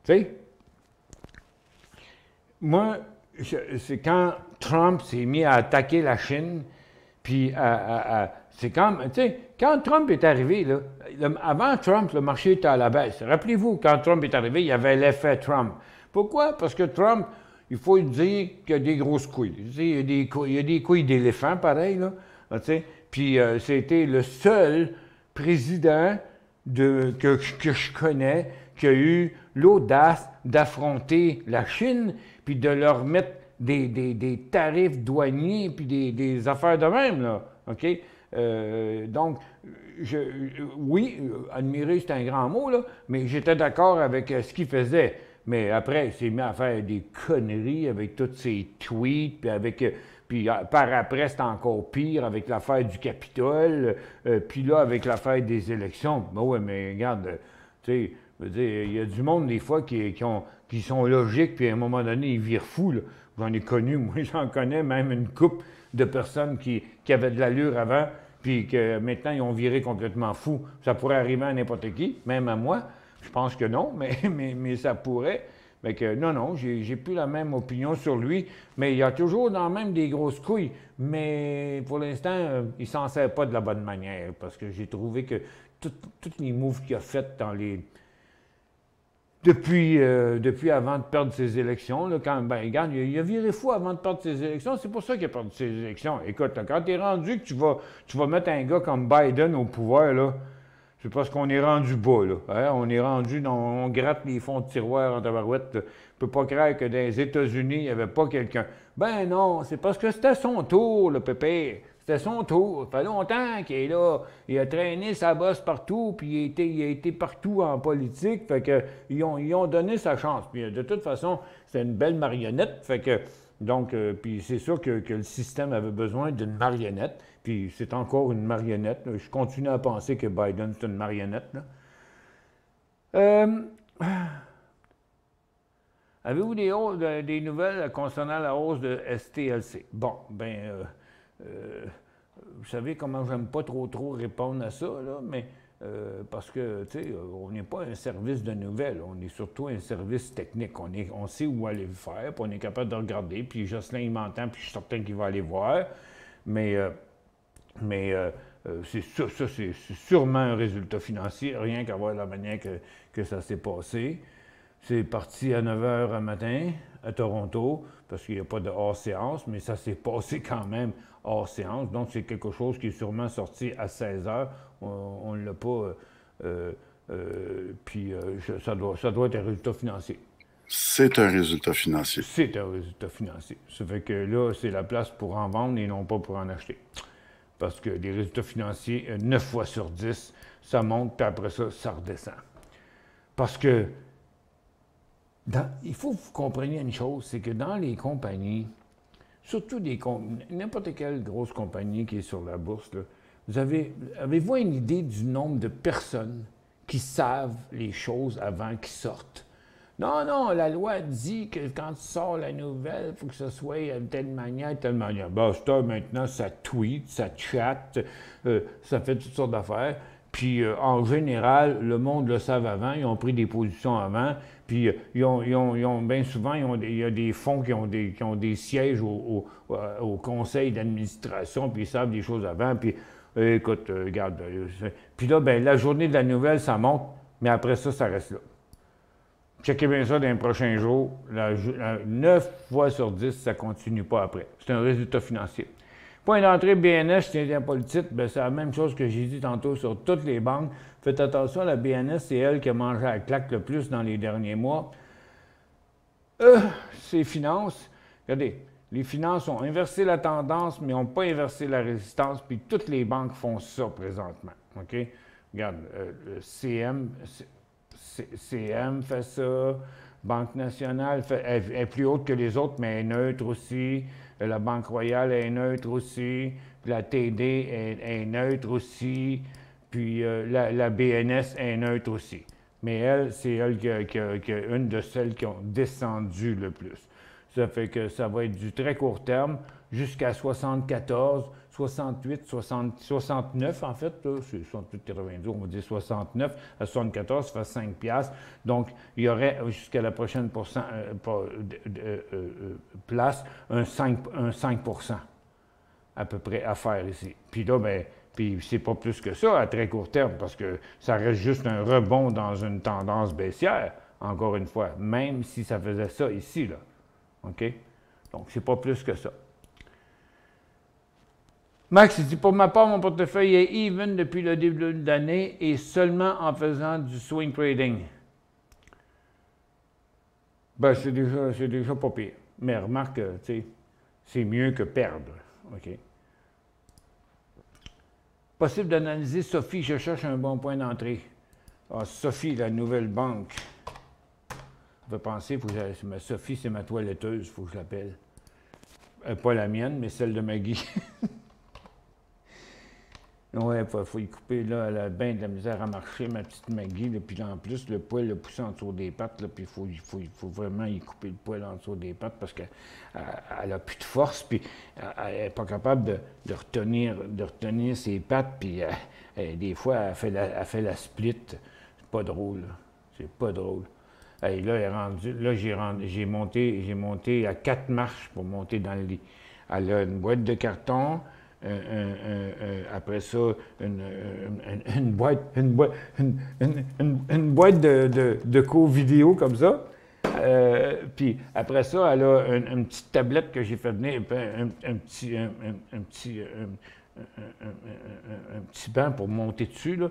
sais? Moi, c'est quand Trump s'est mis à attaquer la Chine, puis c'est quand Trump est arrivé, là, avant Trump, le marché était à la baisse. Rappelez-vous, quand Trump est arrivé, il y avait l'effet Trump. Pourquoi? Parce que Trump, il faut dire qu'il y a des grosses couilles. Il y a des couilles d'éléphant, pareil, là. Puis c'était le seul président que je connais qui a eu l'audace d'affronter la Chine puis de leur mettre des tarifs douaniers puis des affaires de même, là, OK? Donc, oui, admirer, c'est un grand mot, là, mais j'étais d'accord avec ce qu'il faisait. Mais après, il s'est mis à faire des conneries avec tous ses tweets, puis par après, c'est encore pire avec l'affaire du Capitole, puis là, avec l'affaire des élections. Ben oui, mais regarde, tu sais, il y a du monde, des fois, qui sont logiques, puis à un moment donné, ils virent fous, là. J'en ai connu, moi, j'en connais même une couple de personnes qui avaient de l'allure avant, puis que maintenant, ils ont viré complètement fous. Ça pourrait arriver à n'importe qui, même à moi. Je pense que non, mais ça pourrait. Mais que non, j'ai plus la même opinion sur lui, mais il y a toujours dans même des grosses couilles. Mais pour l'instant, il s'en sert pas de la bonne manière, parce que j'ai trouvé que tous les moves qu'il a fait depuis avant de perdre ses élections, là, regarde, il a viré fou avant de perdre ses élections, c'est pour ça qu'il a perdu ses élections. Écoute, là, quand tu es rendu que tu vas mettre un gars comme Biden au pouvoir, là, c'est parce qu'on est rendu bas, là. Hein? On est rendu, on gratte les fonds de tiroir en tabarouette. Là. On ne peut pas croire que dans les États-Unis, il n'y avait pas quelqu'un. Ben non, c'est parce que c'était son tour, le pépé. C'était son tour. Ça fait longtemps qu'il est là. Il a traîné sa bosse partout, puis il a été partout en politique. Fait que ils ont donné sa chance. Puis de toute façon, c'est une belle marionnette. Fait que, donc, puis c'est sûr que le système avait besoin d'une marionnette. Puis c'est encore une marionnette. Je continue à penser que Biden, c'est une marionnette. Avez-vous des nouvelles concernant la hausse de STLC? Bon, vous savez comment j'aime pas trop répondre à ça, là, mais parce que, tu sais, on n'est pas un service de nouvelles, on est surtout un service technique. On sait où aller le faire, puis on est capable de regarder, puis Jocelyn, il m'entend, puis je suis certain qu'il va aller voir. Mais c'est sûrement un résultat financier, rien qu'à voir la manière que ça s'est passé. C'est parti à 9h un matin à Toronto, parce qu'il n'y a pas de hors-séance, mais ça s'est passé quand même hors-séance. Donc, c'est quelque chose qui est sûrement sorti à 16h. On ne l'a pas... ça doit être un résultat financier. C'est un résultat financier. C'est un résultat financier. Ça fait que là, c'est la place pour en vendre et non pas pour en acheter. Parce que les résultats financiers, 9 fois sur 10, ça monte, puis après ça, ça redescend. Parce que il faut que vous compreniez une chose, c'est que dans les compagnies, surtout n'importe quelle grosse compagnie qui est sur la bourse, là, avez-vous une idée du nombre de personnes qui savent les choses avant qu'ils sortent? Non, non, la loi dit que quand tu sors la nouvelle, il faut que ce soit de telle manière, telle manière. Ben, ça, maintenant, ça tweet, ça chatte, ça fait toutes sortes d'affaires. Puis, en général, le monde le savent avant, ils ont pris des positions avant, puis bien souvent, il y a des fonds qui ont des sièges au conseil d'administration, puis ils savent des choses avant, puis écoute, regarde, puis là, ben, la journée de la nouvelle, ça monte, mais après ça, ça reste là. Checkez bien ça dans les prochains jours. 9 fois sur 10, ça ne continue pas après. C'est un résultat financier. Point d'entrée BNS, je tiens pas le titre, ben c'est la même chose que j'ai dit tantôt sur toutes les banques. Faites attention, la BNS, c'est elle qui a mangé la claque le plus dans les derniers mois. Ces finances, regardez, les finances ont inversé la tendance, mais n'ont pas inversé la résistance, puis toutes les banques font ça présentement. OK? Regarde, le CM fait ça, Banque nationale est plus haute que les autres, mais elle est neutre aussi. La Banque royale est neutre aussi. La TD est neutre aussi. Puis la BNS est neutre aussi. Mais elle, c'est elle qui est une de celles qui ont descendu le plus. Ça fait que ça va être du très court terme jusqu'à 74, 68, 69 en fait. C'est 68, 90, on va dire 69 à 74, ça fait 5 piastres. Donc, il y aurait jusqu'à la prochaine place un 5 à peu près à faire ici. Puis là, bien, puis c'est pas plus que ça à très court terme parce que ça reste juste un rebond dans une tendance baissière, encore une fois, même si ça faisait ça ici, là. OK? Donc, c'est pas plus que ça. Max, il dit, pour ma part, mon portefeuille est even depuis le début de l'année et seulement en faisant du swing trading. Ben, c'est déjà pas pire. Mais remarque, tu sais, c'est mieux que perdre. OK? Possible d'analyser Sophie, je cherche un bon point d'entrée. Ah, Sophie, la nouvelle banque. Je vais penser, Sophie, c'est ma toiletteuse, il faut que je l'appelle. Pas la mienne, mais celle de Maggie. Oui, il faut y couper, là, elle a bien de la misère à marcher, ma petite Maggie, là, puis en plus, le poil le poussé en dessous des pattes, là, puis il faut vraiment y couper le poil en dessous des pattes parce qu'elle n'a plus de force, puis elle n'est pas capable de retenir ses pattes, puis des fois, elle fait la split. C'est pas drôle, c'est pas drôle. Et là, j'ai monté à 4 marches pour monter dans le lit. Elle a une boîte de carton, après ça, une boîte de co-vidéo comme ça. Puis après ça, elle a une petite tablette que j'ai fait venir, un petit banc pour monter dessus, là,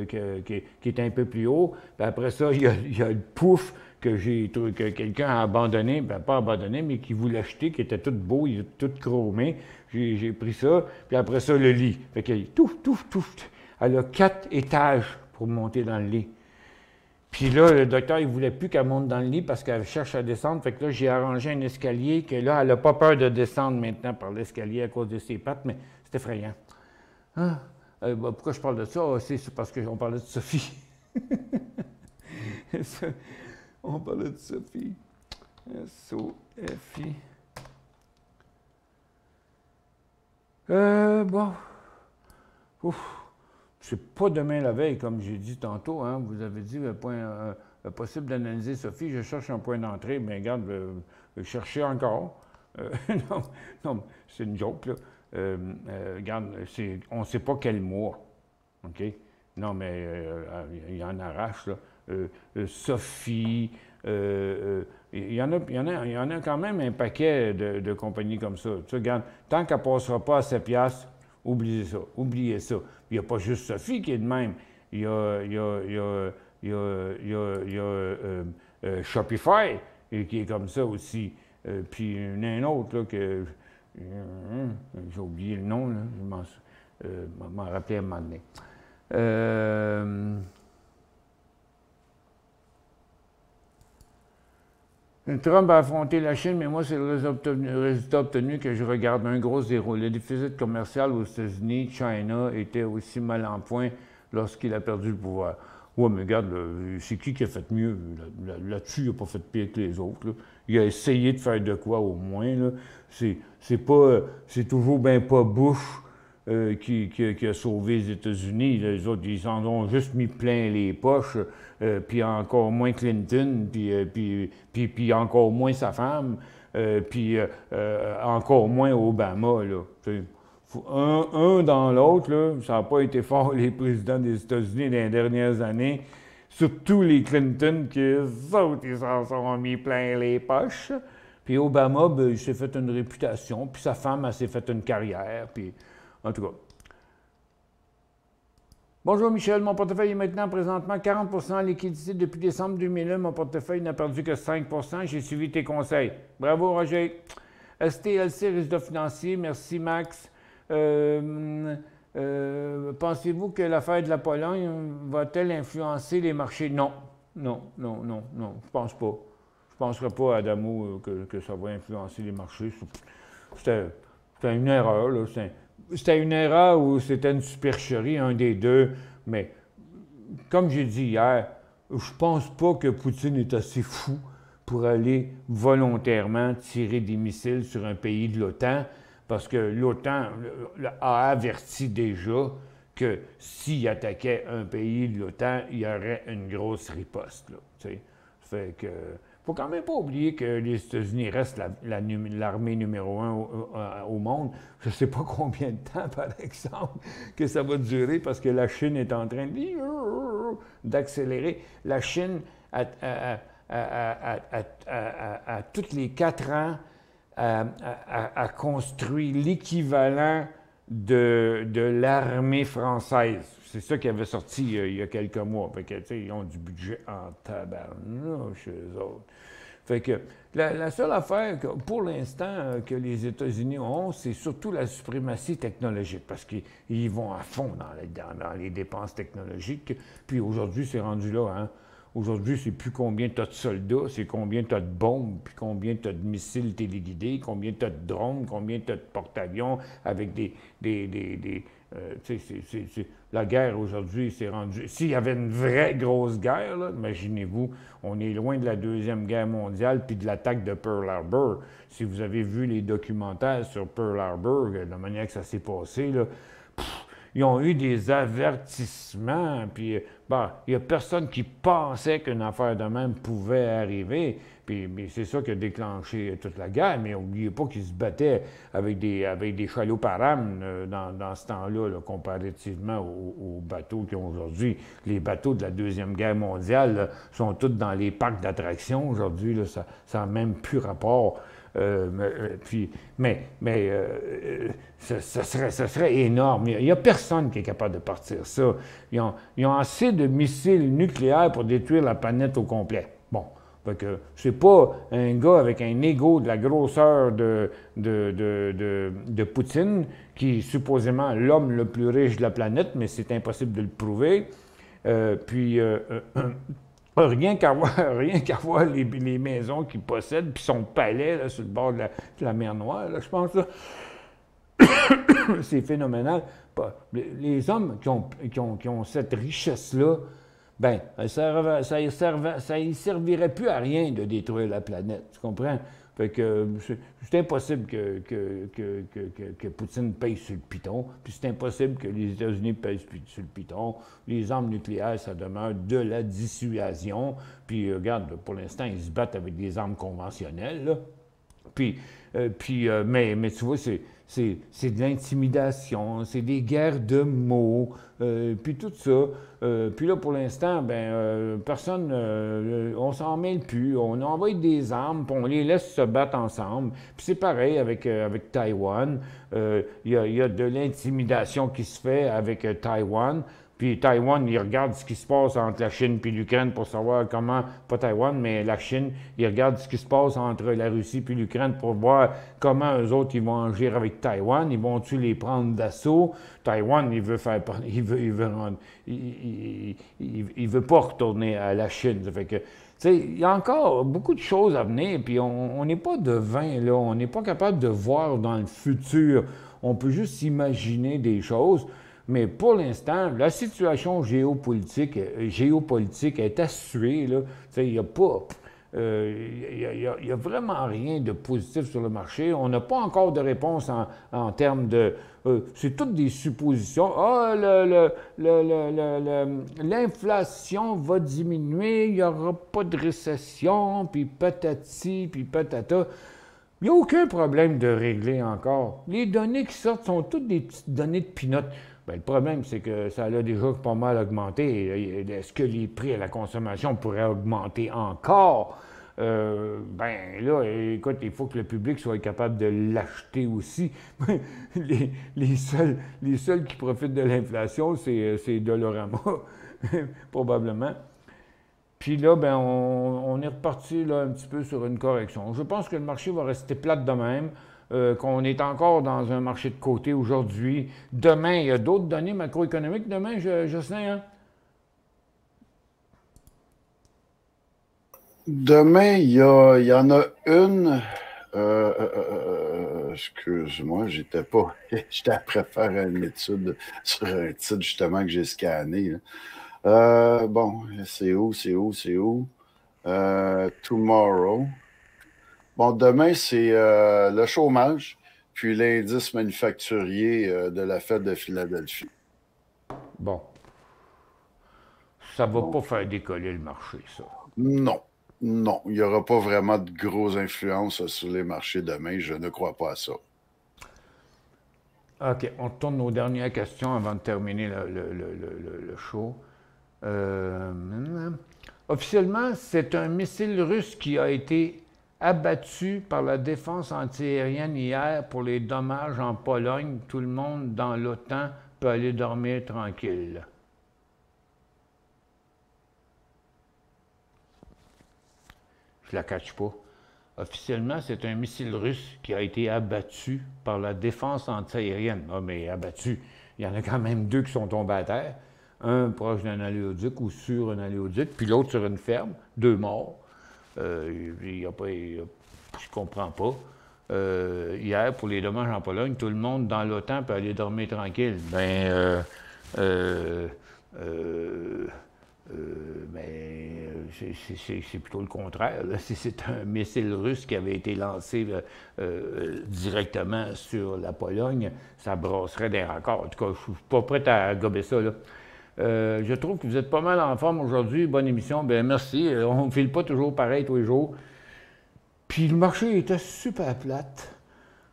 qui est un peu plus haut. Puis après ça, il y a le pouf que quelqu'un a abandonné, ben pas abandonné, mais qui voulait acheter, qui était tout beau, il est tout chromé. J'ai pris ça, puis après ça, le lit. Fait qu'elle elle a 4 étages pour monter dans le lit. Puis là, le docteur, il ne voulait plus qu'elle monte dans le lit parce qu'elle cherche à descendre. Fait que là, j'ai arrangé un escalier que là, elle n'a pas peur de descendre maintenant par l'escalier à cause de ses pattes, mais c'est effrayant. Ah, pourquoi je parle de ça? C'est parce qu'on parlait de Sophie. On parlait de Sophie. S-O-F-I. Bon. Ouf. C'est pas demain la veille, comme j'ai dit tantôt. Hein. Vous avez dit possible d'analyser Sophie. Je cherche un point d'entrée, mais regarde, cherchez encore. Non, c'est une joke, là. Regarde, on ne sait pas quel mois. OK? Non, mais il y en arrache, là. Sophie, il y en a quand même un paquet de compagnies comme ça. Tu regarde, tant qu'elle ne passera pas à 7 piastres, oubliez ça. Il n'y a pas juste Sophie qui est de même. Il y a Shopify qui est comme ça aussi. Puis il y en a un autre là, que j'ai oublié le nom, là. Je m'en rappelais à un moment donné. Trump a affronté la Chine, mais moi, c'est le résultat obtenu que je regarde. Un gros zéro. Le déficit commercial aux États-Unis, China, était aussi mal en point lorsqu'il a perdu le pouvoir. Ouais, mais regarde, c'est qui a fait mieux? Là-dessus, il n'a pas fait pire que les autres. Là. Il a essayé de faire de quoi, au moins. Là. C'est toujours bien pas Bush qui a sauvé les États-Unis. Les autres, ils en ont juste mis plein les poches. Puis encore moins Clinton, puis encore moins sa femme, puis encore moins Obama. Là. Un dans l'autre, là, ça n'a pas été fort les présidents des États-Unis dans les dernières années, surtout les Clinton, qui eux autres, ils s'en sont mis plein les poches. Puis Obama, ben, il s'est fait une réputation, puis sa femme, elle s'est fait une carrière, puis en tout cas. Bonjour Michel, mon portefeuille est maintenant présentement 40 en liquidité depuis décembre 2001. Mon portefeuille n'a perdu que 5 j'ai suivi tes conseils. Bravo Roger. STLC, résultat financier, merci Max. Pensez-vous que l'affaire de la Pologne va-t-elle influencer les marchés? Non, je pense pas. Je ne penserais pas, Adamo, que ça va influencer les marchés. C'était une erreur, là. C'était une erreur ou c'était une supercherie, un des deux. Mais comme j'ai dit hier, je pense pas que Poutine est assez fou pour aller volontairement tirer des missiles sur un pays de l'OTAN, parce que l'OTAN a averti déjà que s'il attaquait un pays de l'OTAN, il y aurait une grosse riposte. Là, fait que faut quand même pas oublier que les États-Unis restent l'armée numéro 1 au monde. Je ne sais pas combien de temps, par exemple, que ça va durer, parce que la Chine est en train d'accélérer. La Chine, à tous les 4 ans, a construit l'équivalent de l'armée française. C'est ça qui avait sorti il y a quelques mois. Fait que, ils ont du budget en tabarnouche, eux autres. Fait que la seule affaire, pour l'instant, que les États-Unis ont, c'est surtout la suprématie technologique, parce qu'ils vont à fond dans les dépenses technologiques. Puis aujourd'hui, c'est rendu là, hein? Aujourd'hui, c'est plus combien tu as de soldats, c'est combien tu as de bombes, puis combien tu as de missiles téléguidés, combien tu as de drones, combien tu as de porte-avions avec la guerre aujourd'hui, c'est rendu... S'il y avait une vraie grosse guerre, là, imaginez-vous, on est loin de la Deuxième Guerre mondiale puis de l'attaque de Pearl Harbor. Si vous avez vu les documentaires sur Pearl Harbor, de la manière que ça s'est passé, là, ils ont eu des avertissements, puis il n'y a personne qui pensait qu'une affaire de même pouvait arriver. Puis c'est ça qui a déclenché toute la guerre, mais n'oubliez pas qu'ils se battaient avec des chalots par âme dans ce temps-là, là, comparativement aux bateaux qu'ils ont aujourd'hui. Les bateaux de la Deuxième Guerre mondiale là, sont tous dans les parcs d'attractions aujourd'hui, là, ça n'a même plus rapport. Ça serait énorme. Il n'y a personne qui est capable de partir ça. Ils ont assez de missiles nucléaires pour détruire la planète au complet. Bon. Fait que c'est pas un gars avec un ego de la grosseur de Poutine, qui est supposément l'homme le plus riche de la planète, mais c'est impossible de le prouver. Rien qu'à voir les maisons qu'il possède, puis son palais là, sur le bord de la mer Noire, là, je pense. Là. C'est phénoménal. Les hommes qui ont cette richesse-là, ben, ça y servirait plus à rien de détruire la planète, tu comprends? Fait que c'est impossible que Poutine paye sur le piton, puis c'est impossible que les États-Unis payent sur le piton. Les armes nucléaires, ça demeure de la dissuasion. Puis regarde, pour l'instant, ils se battent avec des armes conventionnelles, là. Mais tu vois, c'est de l'intimidation, c'est des guerres de mots, puis tout ça. Puis là, pour l'instant, personne, on s'en mêle plus. On envoie des armes, puis on les laisse se battre ensemble. Puis c'est pareil avec Taïwan. Il y a de l'intimidation qui se fait avec Taïwan. Puis Taïwan, il regarde ce qui se passe entre la Chine et l'Ukraine pour savoir comment, pas Taïwan, mais la Chine, il regarde ce qui se passe entre la Russie et l'Ukraine pour voir comment eux autres, ils vont agir avec Taïwan. Ils vont-tu les prendre d'assaut? Taïwan, il veut pas retourner à la Chine. Ça fait que, tu sais, il y a encore beaucoup de choses à venir, puis on n'est pas devin, là, on n'est pas capable de voir dans le futur. On peut juste imaginer des choses, mais pour l'instant, la situation géopolitique est assurée, là. Tu sais, il n'y a pas... Il n'y a vraiment rien de positif sur le marché. On n'a pas encore de réponse en termes de... c'est toutes des suppositions. Ah, l'inflation va diminuer, il n'y aura pas de récession, puis patati, puis patata. Il n'y a aucun problème de régler encore. Les données qui sortent sont toutes des petites données de pinottes. Bien, le problème, c'est que ça a déjà pas mal augmenté. Est-ce que les prix à la consommation pourraient augmenter encore? Ben là, écoute, il faut que le public soit capable de l'acheter aussi. les seuls qui profitent de l'inflation, c'est Dollarama, probablement. Puis là, ben, on est reparti là, un petit peu sur une correction. Je pense que le marché va rester plate de même. Qu'on est encore dans un marché de côté aujourd'hui. Demain, il y a d'autres données macroéconomiques. Demain, Jocelyn, hein? Demain, il y en a une. Excuse-moi, j'étais après faire une étude sur un titre justement que j'ai scanné. Bon, c'est où? Tomorrow. Bon, demain, c'est le chômage, puis l'indice manufacturier de la Fed de Philadelphie. Bon. Ça ne va pas faire décoller le marché, ça. Non. Il n'y aura pas vraiment de grosse influence sur les marchés demain. Je ne crois pas à ça. OK. On retourne aux dernières questions avant de terminer le show. Officiellement, c'est un missile russe qui a été abattu par la défense antiaérienne hier pour les dommages en Pologne. Tout le monde dans l'OTAN peut aller dormir tranquille. Je la cache pas. Officiellement, c'est un missile russe qui a été abattu par la défense antiaérienne. Ah, mais abattu, il y en a quand même 2 qui sont tombés à terre. Un proche d'un oléoduc ou sur un oléoduc, puis l'autre sur une ferme, 2 morts. Je comprends pas. Hier, pour les dommages en Pologne, tout le monde dans l'OTAN peut aller dormir tranquille. C'est plutôt le contraire. C'est un missile russe qui avait été lancé directement sur la Pologne, ça brasserait des records. En tout cas, je ne suis pas prêt à gober ça, là. Je trouve que vous êtes pas mal en forme aujourd'hui. Bonne émission. Bien, merci. On ne file pas toujours pareil tous les jours. Puis le marché était super plate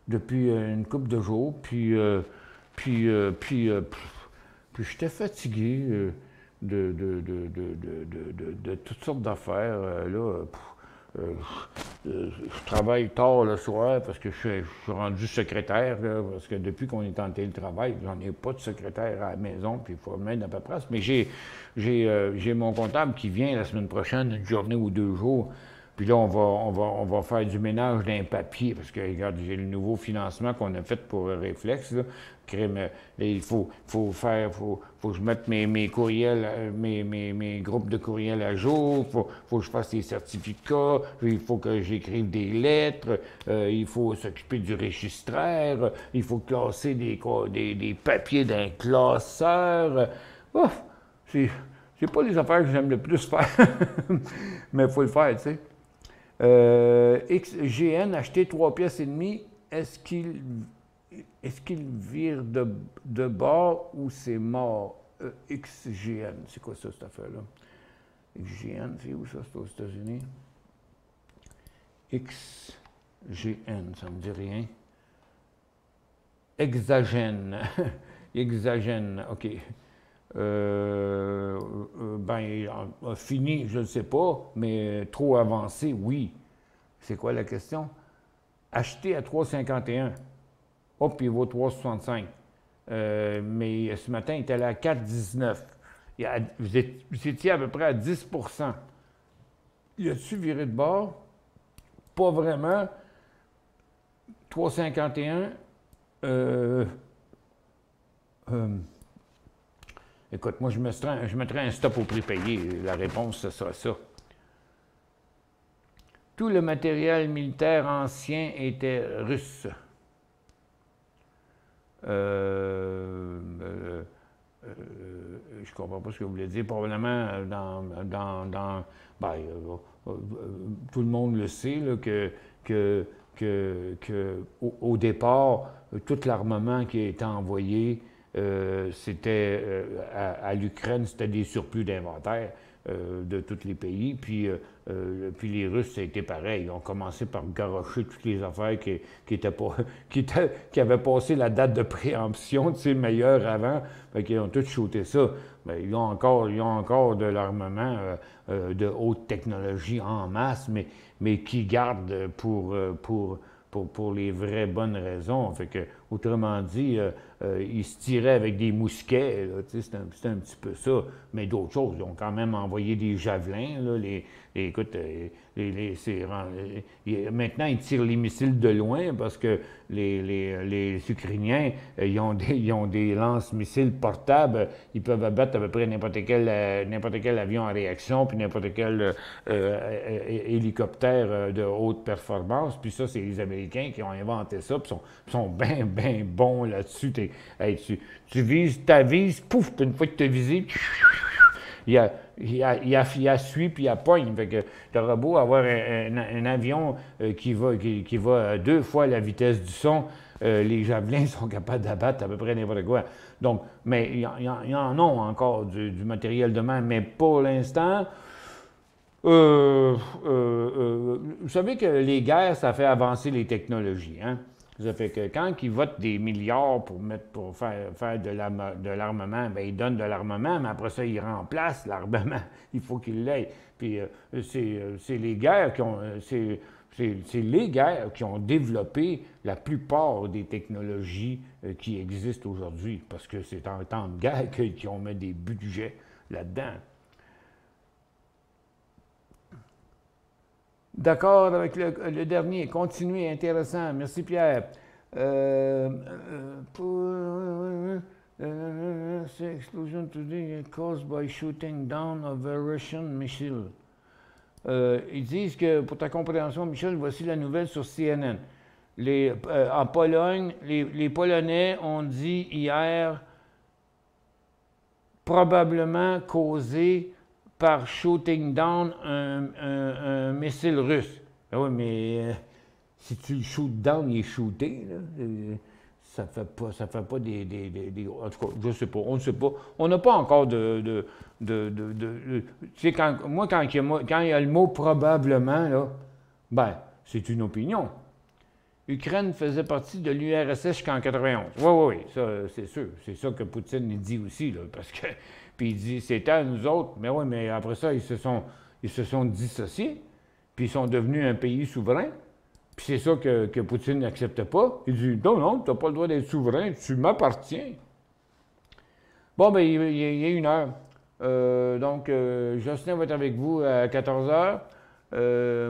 depuis une couple de jours. Puis j'étais fatigué de toutes sortes d'affaires. Je travaille tard le soir parce que je suis rendu secrétaire, là, parce que depuis qu'on est en télétravail, j'en ai pas de secrétaire à la maison, puis il faut mettre à peu près. Mais j'ai mon comptable qui vient la semaine prochaine, une journée ou 2 jours. Puis là, on va faire du ménage d'un papier, parce que, regarde, j'ai le nouveau financement qu'on a fait pour Réflexe, là. Il faut que je mette mes courriels, mes groupes de courriels à jour, faut que je fasse des certificats, il faut que j'écrive des lettres, il faut s'occuper du registraire, il faut classer des papiers d'un classeur. Ouf, c'est pas les affaires que j'aime le plus faire, mais il faut le faire, tu sais. XGN, acheté 3 pièces et demie, est-ce qu'il vire de bord ou c'est mort? XGN, c'est quoi ça, cette affaire-là? XGN, c'est où ça? C'est aux États-Unis? XGN, ça me dit rien. Hexagène. Hexagène, OK. Fini, je ne sais pas, mais trop avancé, oui. C'est quoi la question? Acheter à 3,51. Hop, il vaut 3,65. Mais ce matin, il était allé à 4,19. Vous étiez à peu près à 10 %. Il a-tu viré de bord? Pas vraiment. 3,51. Écoute, moi, je mettrais un stop au prix payé. La réponse, ce sera ça. tout le matériel militaire ancien était russe. Je comprends pas ce que vous voulez dire. Probablement, tout le monde le sait, là, au départ, tout l'armement qui a été envoyé, c'était à l'Ukraine, c'était des surplus d'inventaire de tous les pays. Puis les Russes, ça a été pareil. Ils ont commencé par garrocher toutes les affaires qui avaient passé la date de préemption, tu sais, meilleure avant. Fait qu'ils ont tous shooté ça. Bien, ils ont encore de l'armement de haute technologie en masse, mais qui gardent pour les vraies bonnes raisons. Fait que, autrement dit, ils se tiraient avec des mousquets, là, c'était un petit peu ça. Mais d'autres choses, ils ont quand même envoyé des javelins. Là, écoute, maintenant, ils tirent les missiles de loin parce que les Ukrainiens, ils ont des lance-missiles portables. Ils peuvent abattre à peu près n'importe quel avion en réaction, puis n'importe quel hélicoptère de haute performance. Puis ça, c'est les Américains qui ont inventé ça, puis sont bien, bien bons là-dessus. Tu vises, t'avises, pouf, une fois que tu as visé, il y a suit puis il y a pogne. Fait que t'auras beau avoir un avion qui va 2 fois la vitesse du son, les javelins sont capables d'abattre à peu près n'importe quoi. Donc, mais il y en a encore du matériel de même, mais pour l'instant, vous savez que les guerres, ça fait avancer les technologies, hein? Ça fait que quand ils votent des milliards pour faire de l'armement, bien, ils donnent de l'armement, mais après ça, ils remplacent l'armement. Il faut qu'ils l'aient. Puis c'est les guerres qui ont développé la plupart des technologies qui existent aujourd'hui, parce que c'est en temps de guerre qu'ils ont mis des budgets là-dedans. D'accord avec le dernier. Continuez, intéressant. Merci, Pierre. Explosion today caused by shooting down of a Russian missile. Ils disent que, pour ta compréhension, Michel, voici la nouvelle sur CNN. En Pologne, les Polonais ont dit hier probablement causé par shooting down un missile russe. Ah oui, mais si tu le shoot down, il est shooté, là, ça fait pas des... En tout cas, je ne sais pas, on ne sait pas. On n'a pas encore tu sais, quand il y a le mot probablement, là, ben, c'est une opinion. L'Ukraine faisait partie de l'URSS jusqu'en 91. Oui, ça, c'est sûr. C'est ça que Poutine dit aussi, là, parce que... Puis il dit, c'était à nous autres. Mais oui, mais après ça, ils se sont dissociés, puis ils sont devenus un pays souverain. Puis c'est ça que Poutine n'accepte pas. Il dit, non, tu n'as pas le droit d'être souverain, tu m'appartiens. Bon, bien, il y a 1 heure. Donc, Jocelyn va être avec vous à 14 heures.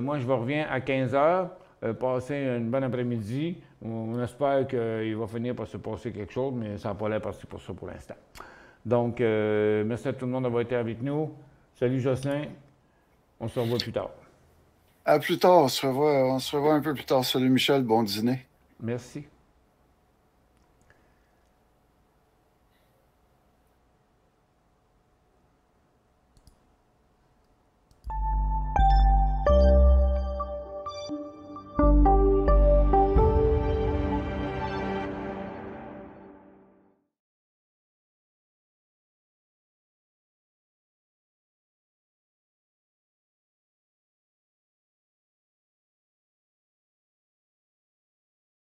Moi, je vous reviens à 15 heures. Passez une bonne après-midi. On espère qu'il va finir par se passer quelque chose, mais ça n'a pas l'air parti pour ça pour l'instant. Donc, merci à tout le monde d'avoir été avec nous. Salut Jocelyn. On se revoit plus tard. À plus tard. On se revoit un peu plus tard. Salut Michel. Bon dîner. Merci.